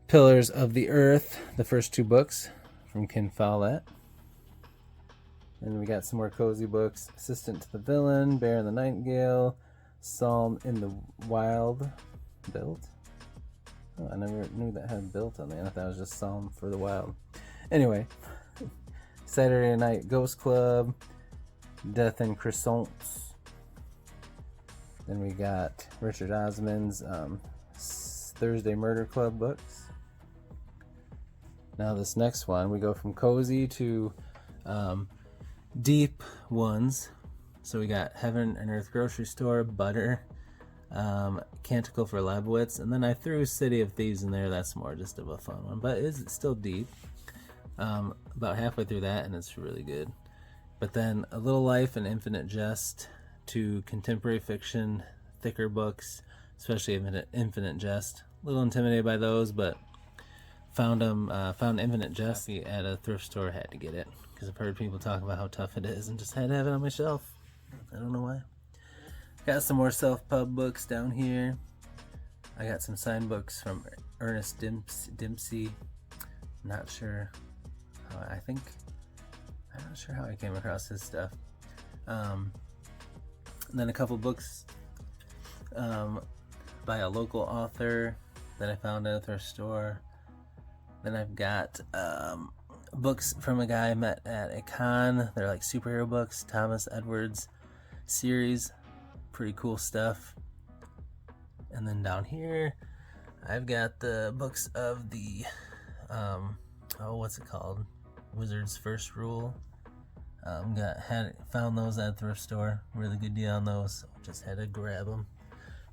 Pillars of the Earth, the first two books from Ken Follett. And we got some more cozy books. Assistant to the Villain, Bear and the Nightingale, Psalm in the Wild, Built. Oh, I never knew that had built on the end. I thought it was just Psalm for the Wild. Anyway, Saturday Night Ghost Club, Death and Croissants. Then we got Richard Osman's Thursday Murder Club books. Now this next one, we go from cozy to deep ones. So we got Heaven and Earth Grocery Store, Butter, Canticle for Lebowitz, and then I threw City of Thieves in there. That's more just of a fun one, but it's still deep. About halfway through that, and it's really good. But then A Little Life and Infinite Jest, to contemporary fiction, thicker books, especially Infinite Jest. A little intimidated by those, but Found Infinite Jest at a thrift store. Had to get it because I've heard people talk about how tough it is, and just had to have it on my shelf. I don't know why. Got some more self-pub books down here. I got some signed books from Ernest Dempsey. Not sure how I'm not sure how I came across his stuff. Then a couple books by a local author that I found at a thrift store. Then I've got books from a guy I met at a con. They're like superhero books, Thomas Edwards series. Pretty cool stuff. And then down here, I've got the books of the, what's it called? Wizard's First Rule. Found those at a thrift store. Really good deal on those. So just had to grab them.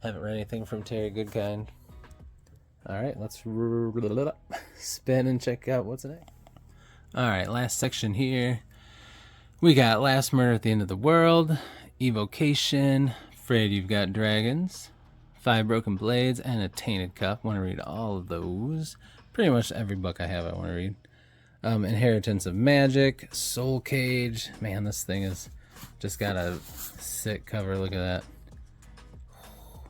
Haven't read anything from Terry Goodkind. Alright, let's spin and check out what's next. Alright, last section here. We got Last Murder at the End of the World, Evocation, Afraid You've Got Dragons, 5 Broken Blades, and a Tainted Cup. Want to read all of those. Pretty much every book I have I want to read. Inheritance of Magic, Soul Cage. Man, this thing is just got a sick cover. Look at that.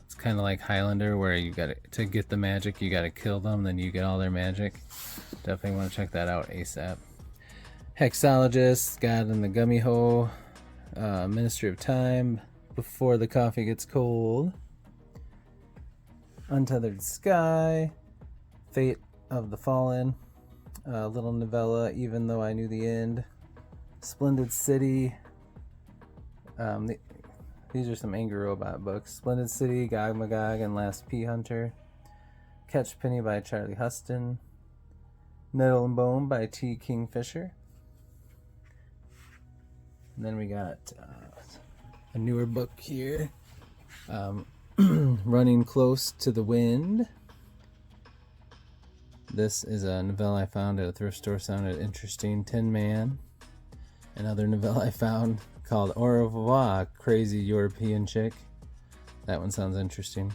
It's kind of like Highlander, where you got to get the magic, you got to kill them, then you get all their magic. Definitely want to check that out ASAP. Hexologist, God in the Gummy Hole, Ministry of Time, Before the Coffee Gets Cold, Untethered Sky, Fate of the Fallen, little novella, Even Though I Knew the End, Splendid City. These are some Angry Robot books. Splendid City, Gog Magog, and Last Pea Hunter. Catch Penny by Charlie Huston. Nettle and Bone by T. Kingfisher. And then we got a newer book here. Running Close to the Wind. This is a novella I found at a thrift store. Sounded interesting. Tin Man. Another novella I found called Au revoir, Crazy European Chick. That one sounds interesting.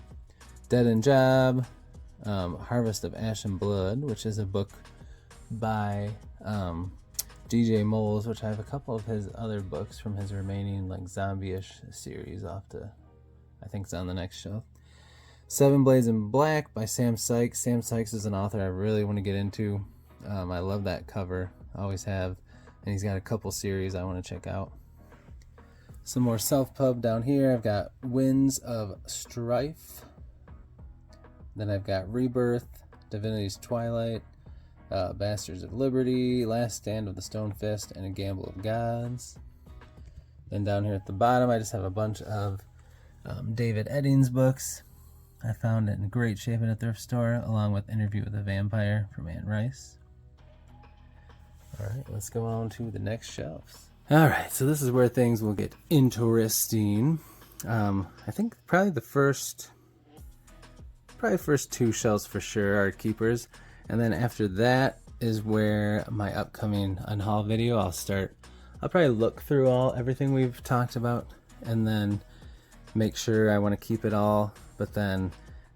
Dead End Job. Harvest of Ash and Blood, which is a book by DJ Moles, which I have a couple of his other books from his remaining like zombie-ish series I think it's on the next shelf. 7 Blades in Black by Sam Sykes. Sam Sykes is an author I really want to get into. I love that cover. I always have. And he's got a couple series I want to check out. Some more self-pub down here. I've got Winds of Strife. Then I've got Rebirth, Divinity's Twilight, Bastards of Liberty, Last Stand of the Stone Fist, and A Gamble of Gods. Then down here at the bottom, I just have a bunch of David Eddings books. I found it in great shape at a thrift store, along with Interview with a Vampire from Anne Rice. Alright, let's go on to the next shelves. Alright, so this is where things will get interesting. I think probably first 2 shelves for sure are keepers. And then after that is where my upcoming unhaul video, I'll probably look through everything we've talked about and then make sure I want to keep it all. But then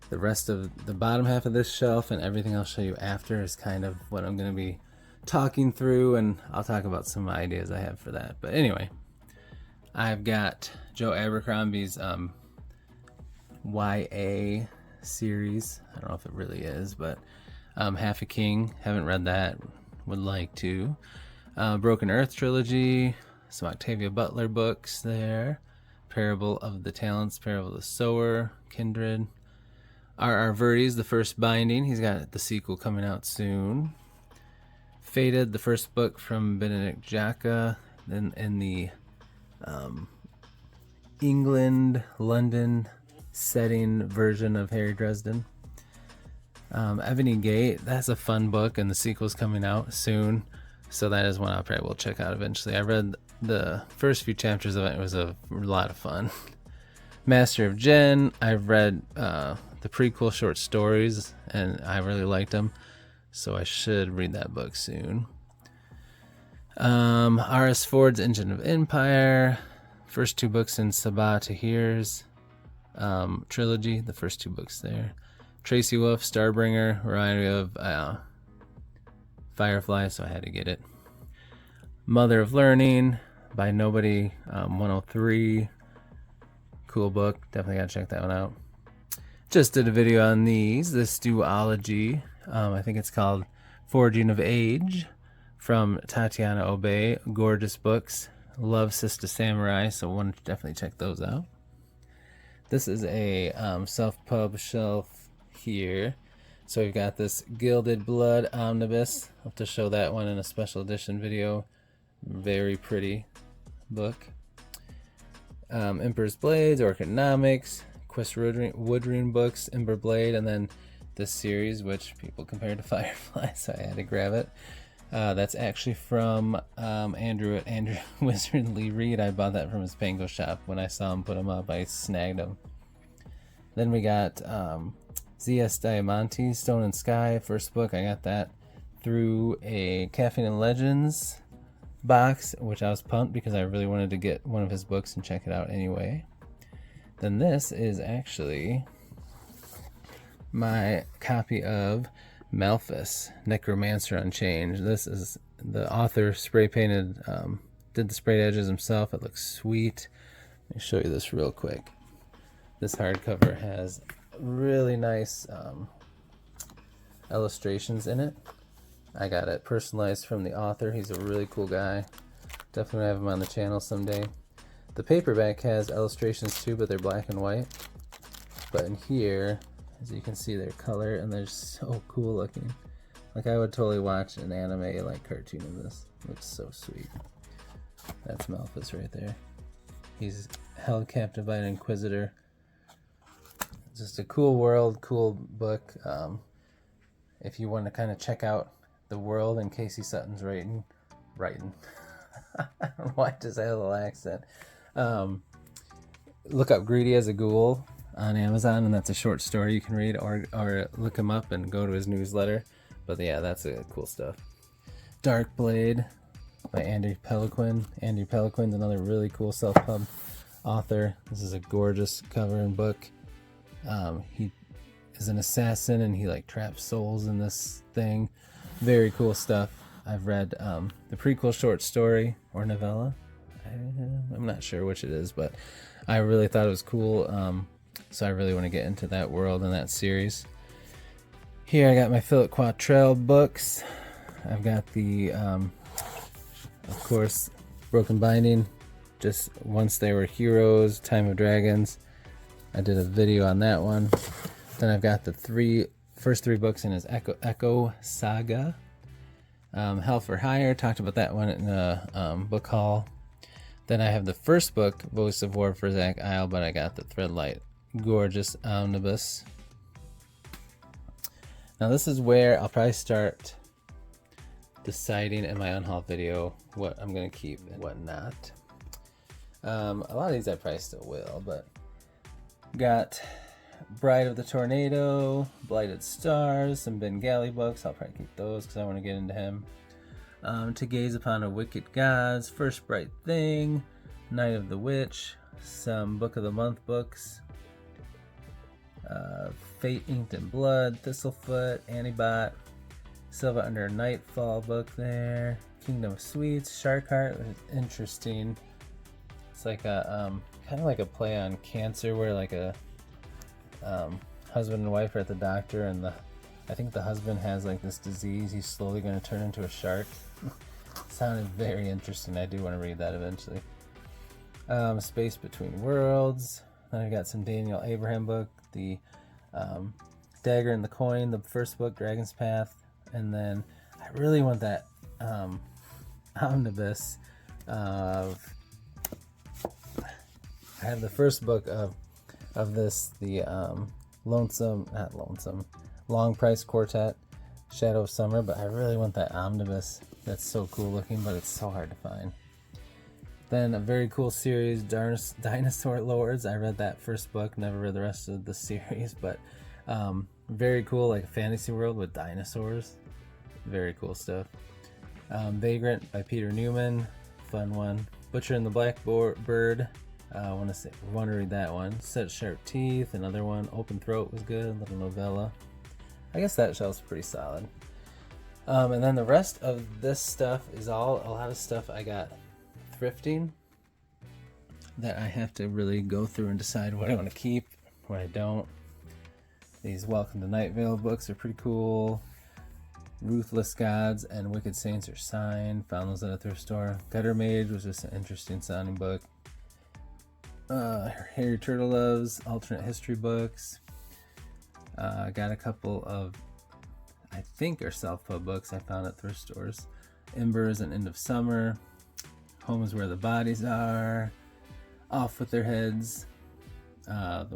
the rest of the bottom half of this shelf and everything I'll show you after is kind of what I'm going to be talking through, and I'll talk about some ideas I have for that. But anyway, I've got Joe Abercrombie's YA series. I don't know if it really is, but Half a King. Haven't read that. Would like to. Broken Earth trilogy. Some Octavia Butler books there. Parable of the Talents, Parable of the Sower, Kindred. R.R. Verdi's The First Binding. He's got the sequel coming out soon. Fated, the first book from Benedict Jacka. Then in the England, London setting version of Harry Dresden. Ebony Gate, that's a fun book, and the sequel's coming out soon. So that is one I probably will check out eventually. I read the first few chapters of it. It was a lot of fun. Master of Jen, I've read the prequel short stories, and I really liked them. So I should read that book soon. R.S. Ford's Engine of Empire. First 2 books in Sabah Tahir's trilogy. The first 2 books there. Tracy Wolff, Starbringer. Variety of Firefly, so I had to get it. Mother of Learning by Nobody 103. Cool book. Definitely gotta check that one out. Just did a video on this duology. I think it's called Forging of Age from Tatiana Obey. Gorgeous books. Love Sister Samurai, so want to definitely check those out. This is a self-pub shelf here. So we've got this Gilded Blood Omnibus. I'll have to show that one in a special edition video. Very pretty book. Emperor's Blades, Orconomics, Quest Woodring books, Ember Blade, and then this series, which people compared to Firefly, so I had to grab it. That's actually from Andrew at Andrew Wizard Lee Reed. I bought that from his Pango shop. When I saw him put them up, I snagged them. Then we got Z.S. Diamante's Stone and Sky, first book. I got that through a Caffeine and Legends box, which I was pumped because I really wanted to get one of his books and check it out anyway. Then this is actually my copy of Malthus, Necromancer Unchanged. This is the author spray painted, did the sprayed edges himself. It looks sweet. Let me show you this real quick. This hardcover has really nice illustrations in it. I got it personalized from the author. He's a really cool guy. Definitely have him on the channel someday. The paperback has illustrations too, but they're black and white. But in here, as you can see, they're color and they're so cool looking. Like I would totally watch an anime like cartoon of this. Looks so sweet. That's Malthus right there. He's held captive by an inquisitor. Just a cool world, cool book. If you want to kind of check out the world, and Casey Sutton's writing. I don't know why I just had a little accent. Look up Greedy as a Ghoul on Amazon, and that's a short story you can read, or look him up and go to his newsletter. But yeah, that's cool stuff. Dark Blade by Andy Peliquin. Andy Peliquin's another really cool self-pub author. This is a gorgeous cover and book. He is an assassin and he like traps souls in this thing. Very cool stuff. I've read the prequel short story or novella. I'm not sure which it is, but I really thought it was cool. So I really want to get into that world and that series. Here I got my Philip Quattrell books. I've got the, of course, Broken Binding, just Once They Were Heroes, Time of Dragons. I did a video on that one. Then I've got the first three books in his Echo Saga. Hell for Hire, talked about that one in a book haul. Then I have the first book, Voice of War for Zach Isle, but I got the Threadlight Gorgeous Omnibus. Now this is where I'll probably start deciding in my unhaul video what I'm going to keep and what not. A lot of these I probably still will, but got Bride of the Tornado, Blighted Stars, some Bengali books. I'll probably keep those because I want to get into him. To Gaze Upon a Wicked Gods, First Bright Thing, Night of the Witch, some Book of the Month books, Fate Inked in Blood, Thistlefoot, Antibot, Silva Under Nightfall book there, Kingdom of Sweets, Sharkheart, which is interesting. It's like a kind of like a play on cancer, where like a husband and wife are at the doctor, and I think the husband has like this disease. He's slowly going to turn into a shark. Sounded very interesting. I do want to read that eventually. Space Between Worlds. Then I got some Daniel Abraham book, the Dagger and the Coin, the first book, Dragon's Path, and then I really want that omnibus of. I have the first book of this, the Long Price Quartet, Shadow of Summer, but I really want that omnibus. That's so cool looking, but it's so hard to find. Then a very cool series, Dinosaur Lords. I read that first book, never read the rest of the series, but very cool, like a fantasy world with dinosaurs. Very cool stuff. Vagrant by Peter Newman, fun one. Butcher and the Blackbird. I want to read that one. Set Sharp Teeth, another one. Open Throat was good, little novella. I guess that shelf's pretty solid. And then the rest of this stuff is all a lot of stuff I got thrifting that I have to really go through and decide what I want to keep, what I don't. These Welcome to Night Vale books are pretty cool. Ruthless Gods and Wicked Saints are signed. Found those at a thrift store. Gutter Mage was just an interesting sounding book. Harry Turtledove's alternate history books. I got a couple of, I think, are self-pub books I found at thrift stores. Embers and End of Summer. Home is Where the Bodies Are. Off with Their Heads. I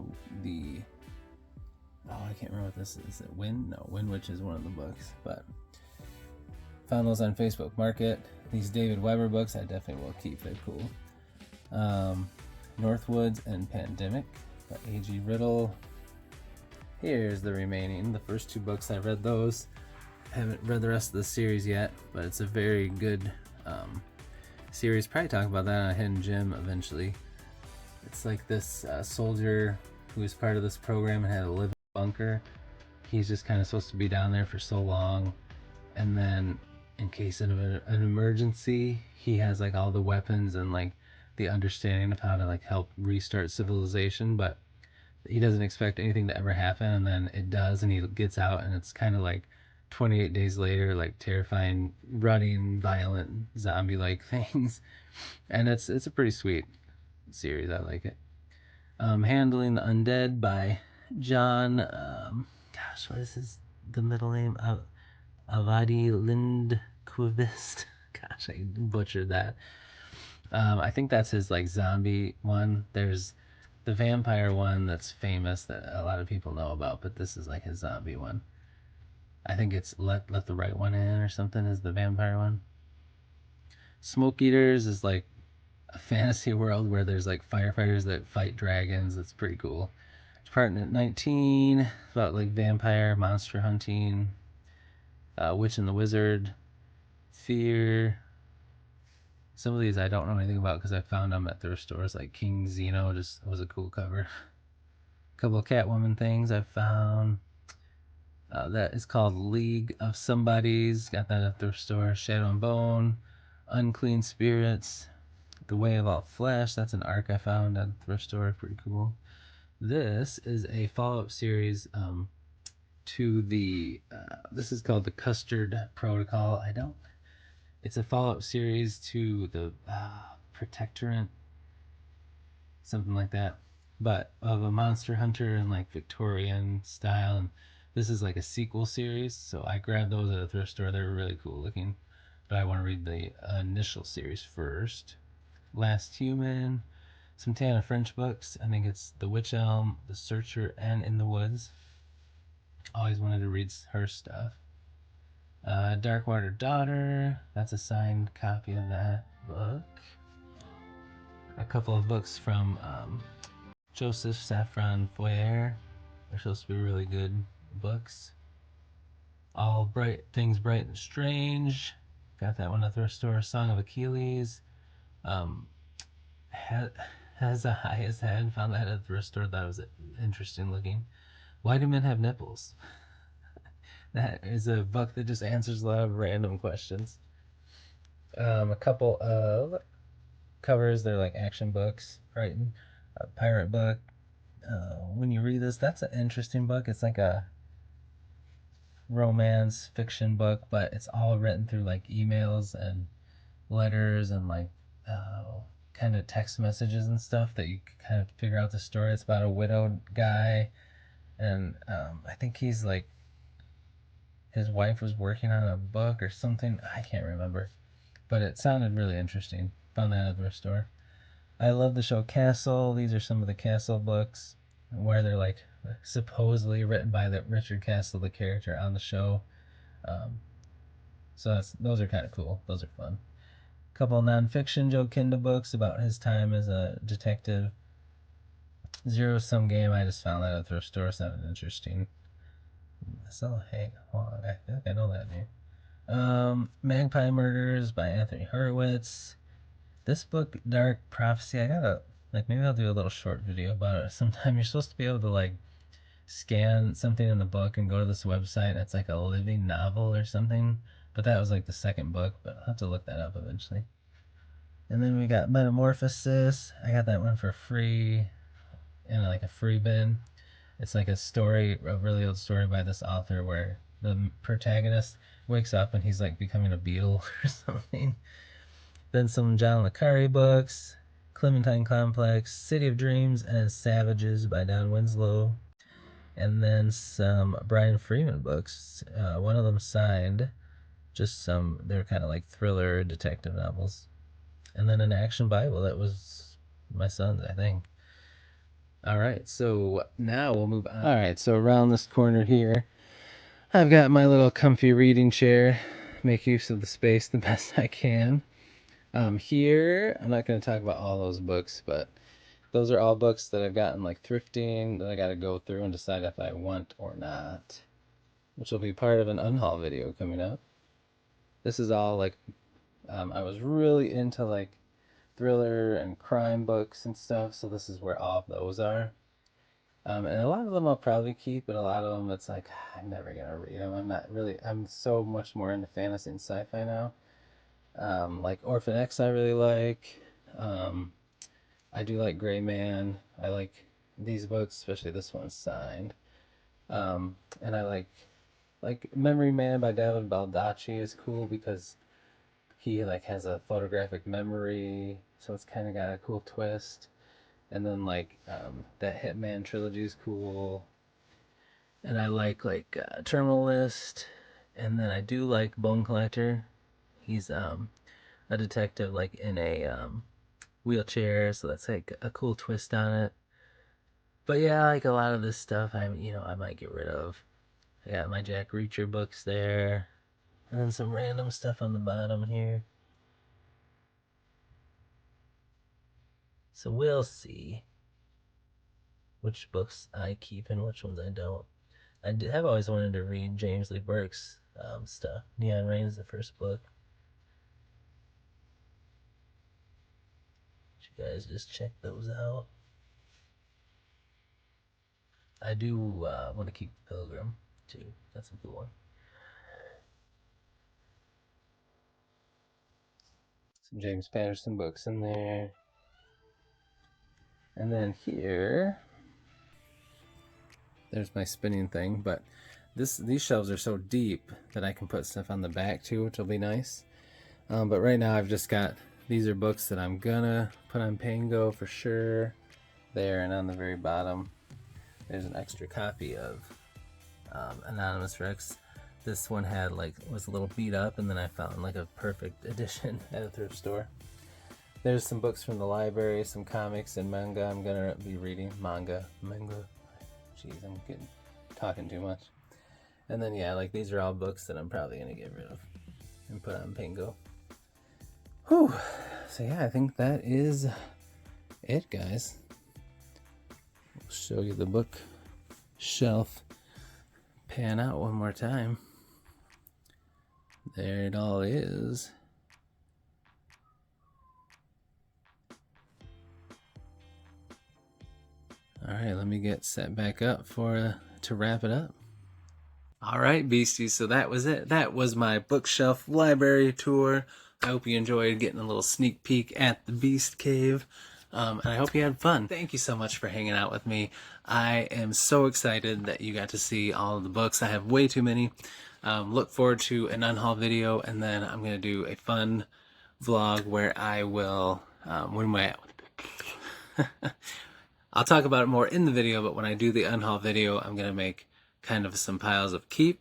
can't remember what this is. Is it Wind? No, Wind Witch is one of the books, but found those on Facebook Market. These David Weber books I definitely will keep. They're cool. Northwoods and Pandemic by A.G. Riddle. Here's the remaining. The first two books, I read those. I haven't read the rest of the series yet, but it's a very good series. Probably talk about that on a Hidden Gem eventually. It's like this soldier who was part of this program and had to live in a bunker. He's just kind of supposed to be down there for so long, and then in case of an emergency, he has like all the weapons and like the understanding of how to like help restart civilization, but he doesn't expect anything to ever happen, and then it does, and he gets out, and it's kind of like 28 days later, like terrifying, running, violent, zombie-like things, and it's a pretty sweet series. I like it. Handling the Undead by John. What is the middle name? Avadi Lindqvist. Gosh, I butchered that. I think that's his like zombie one. There's the vampire one that's famous that a lot of people know about, but this is like his zombie one. I think it's Let the Right One In or something is the vampire one. Smoke Eaters is like a fantasy world where there's like firefighters that fight dragons. It's pretty cool. Department 19, about like vampire monster hunting. Witch and the Wizard. Fear. Some of these I don't know anything about because I found them at thrift stores. Like King Zeno just was a cool cover. A couple of Catwoman things I found. That is called League of Somebodies. Got that at thrift store. Shadow and Bone. Unclean Spirits. The Way of All Flesh. That's an arc I found at the thrift store. Pretty cool. This is a follow-up series to the. This is called the Custard Protocol. It's a follow-up series to the Protectorate, something like that, but of a monster hunter in like Victorian style. And this is like a sequel series, so I grabbed those at a thrift store. They were really cool looking, but I want to read the initial series first. Last Human, some Tana French books. I think it's The Witch Elm, The Searcher, and In the Woods. Always wanted to read her stuff. Darkwater Daughter, that's a signed copy of that book. A couple of books from Joseph Safran Foer. They're supposed to be really good books. All Bright Things Bright and Strange. Got that one at the thrift store. Song of Achilles. Has a Highest Head. Found that at the thrift store. That was interesting looking. Why do men have nipples? That is a book that just answers a lot of random questions. A couple of covers. They're like action books. Right. A pirate book. When you read this, that's an interesting book. It's like a romance fiction book, but it's all written through like emails and letters and like kind of text messages and stuff that you can kind of figure out the story. It's about a widowed guy, and I think he's like his wife was working on a book or something. I can't remember, but it sounded really interesting. Found that at the store. I love the show Castle. These are some of the Castle books where they're like supposedly written by the Richard Castle, the character on the show. So those are kind of cool. Those are fun. A couple of nonfiction Joe Kinda books about his time as a detective. Zero Sum Game, I just found that at the thrift store. Sounded interesting. So Hank Hong, I think I know that name. Magpie Murders by Anthony Horowitz. This book, Dark Prophecy, I gotta, like, maybe I'll do a little short video about it sometime. You're supposed to be able to, like, scan something in the book and go to this website. It's like a living novel or something. But that was like the second book, but I'll have to look that up eventually. And then we got Metamorphosis. I got that one for free in like a free bin. It's like a story, a really old story by this author where the protagonist wakes up and he's like becoming a beetle or something. Then some John le Carre books, Clementine Complex, City of Dreams, and Savages by Don Winslow. And then some Brian Freeman books. One of them signed, just some, they're kind of like thriller detective novels. And then an action Bible that was my son's, I think. All right, so now we'll move on. All right, so around this corner here, I've got my little comfy reading chair. Make use of the space the best I can. Here, I'm not going to talk about all those books, but those are all books that I've gotten like thrifting that I got to go through and decide if I want or not, which will be part of an unhaul video coming up. This is all like, I was really into like thriller and crime books and stuff, so this is where all of those are. And a lot of them I'll probably keep, but a lot of them it's like, I'm never going to read them. I'm so much more into fantasy and sci-fi now. Like Orphan X I really like. I do like Gray Man. I like these books, especially this one's signed. And I like Memory Man by David Baldacci is cool because he like has a photographic memory, so it's kind of got a cool twist. And then like that Hitman trilogy is cool. And I like Terminal List, and then I do like Bone Collector. He's a detective like in a wheelchair, so that's like a cool twist on it. But yeah, like a lot of this stuff, I might get rid of. I got my Jack Reacher books there, and then some random stuff on the bottom here. So we'll see which books I keep and which ones I don't. Have always wanted to read James Lee Burke's stuff. Neon Rain is the first book. You guys just check those out. I do want to keep Pilgrim too. That's a cool one. Some James Patterson books in there. And then here, there's my spinning thing, but these shelves are so deep that I can put stuff on the back too, which will be nice. But right now I've just got, these are books that I'm gonna put on Pango for sure. There, and on the very bottom, there's an extra copy of Anonymous Rex. This one was a little beat up, and then I found like a perfect edition at a thrift store. There's some books from the library, some comics and manga I'm gonna be reading. Manga. Jeez, I'm talking too much. And then yeah, like these are all books that I'm probably gonna get rid of and put on Pango. Whew. So yeah, I think that is it, guys. I'll show you the book shelf pan out one more time. There it all is. All right, let me get set back up to wrap it up. All right, beasties, so that was it. That was my bookshelf library tour. I hope you enjoyed getting a little sneak peek at the Beast Cave. And I hope you had fun. Thank you so much for hanging out with me. I am so excited that you got to see all of the books. I have way too many. Look forward to an unhaul video, and then I'm going to do a fun vlog where I will... where am I at? I'll talk about it more in the video, but when I do the unhaul video, I'm going to make kind of some piles of keep,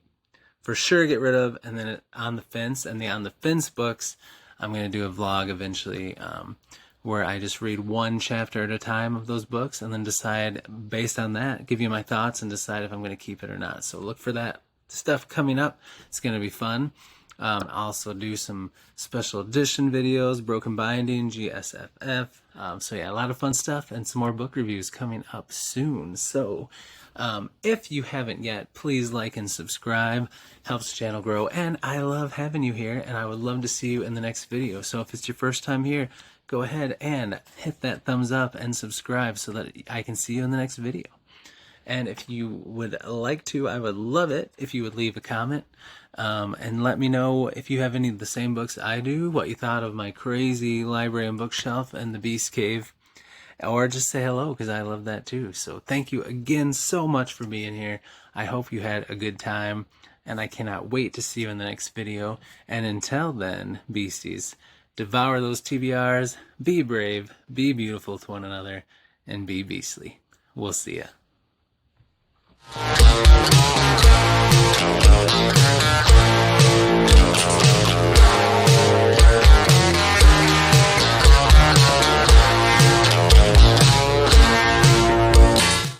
for sure get rid of, and then on the fence, and the on the fence books, I'm going to do a vlog eventually where I just read one chapter at a time of those books, and then decide, based on that, give you my thoughts and decide if I'm going to keep it or not. So look for that stuff coming up. It's going to be fun. I'll also do some special edition videos, Broken Binding, GSFF. So yeah, a lot of fun stuff and some more book reviews coming up soon. So if you haven't yet, please like and subscribe. Helps the channel grow, and I love having you here, and I would love to see you in the next video. So if it's your first time here, go ahead and hit that thumbs up and subscribe so that I can see you in the next video. And if you would like to, I would love it if you would leave a comment and let me know if you have any of the same books I do, what you thought of my crazy library and bookshelf and the Beast Cave, or just say hello because I love that too. So thank you again so much for being here. I hope you had a good time, and I cannot wait to see you in the next video. And until then, beasties, devour those TBRs, be brave, be beautiful to one another, and be beastly. We'll see ya.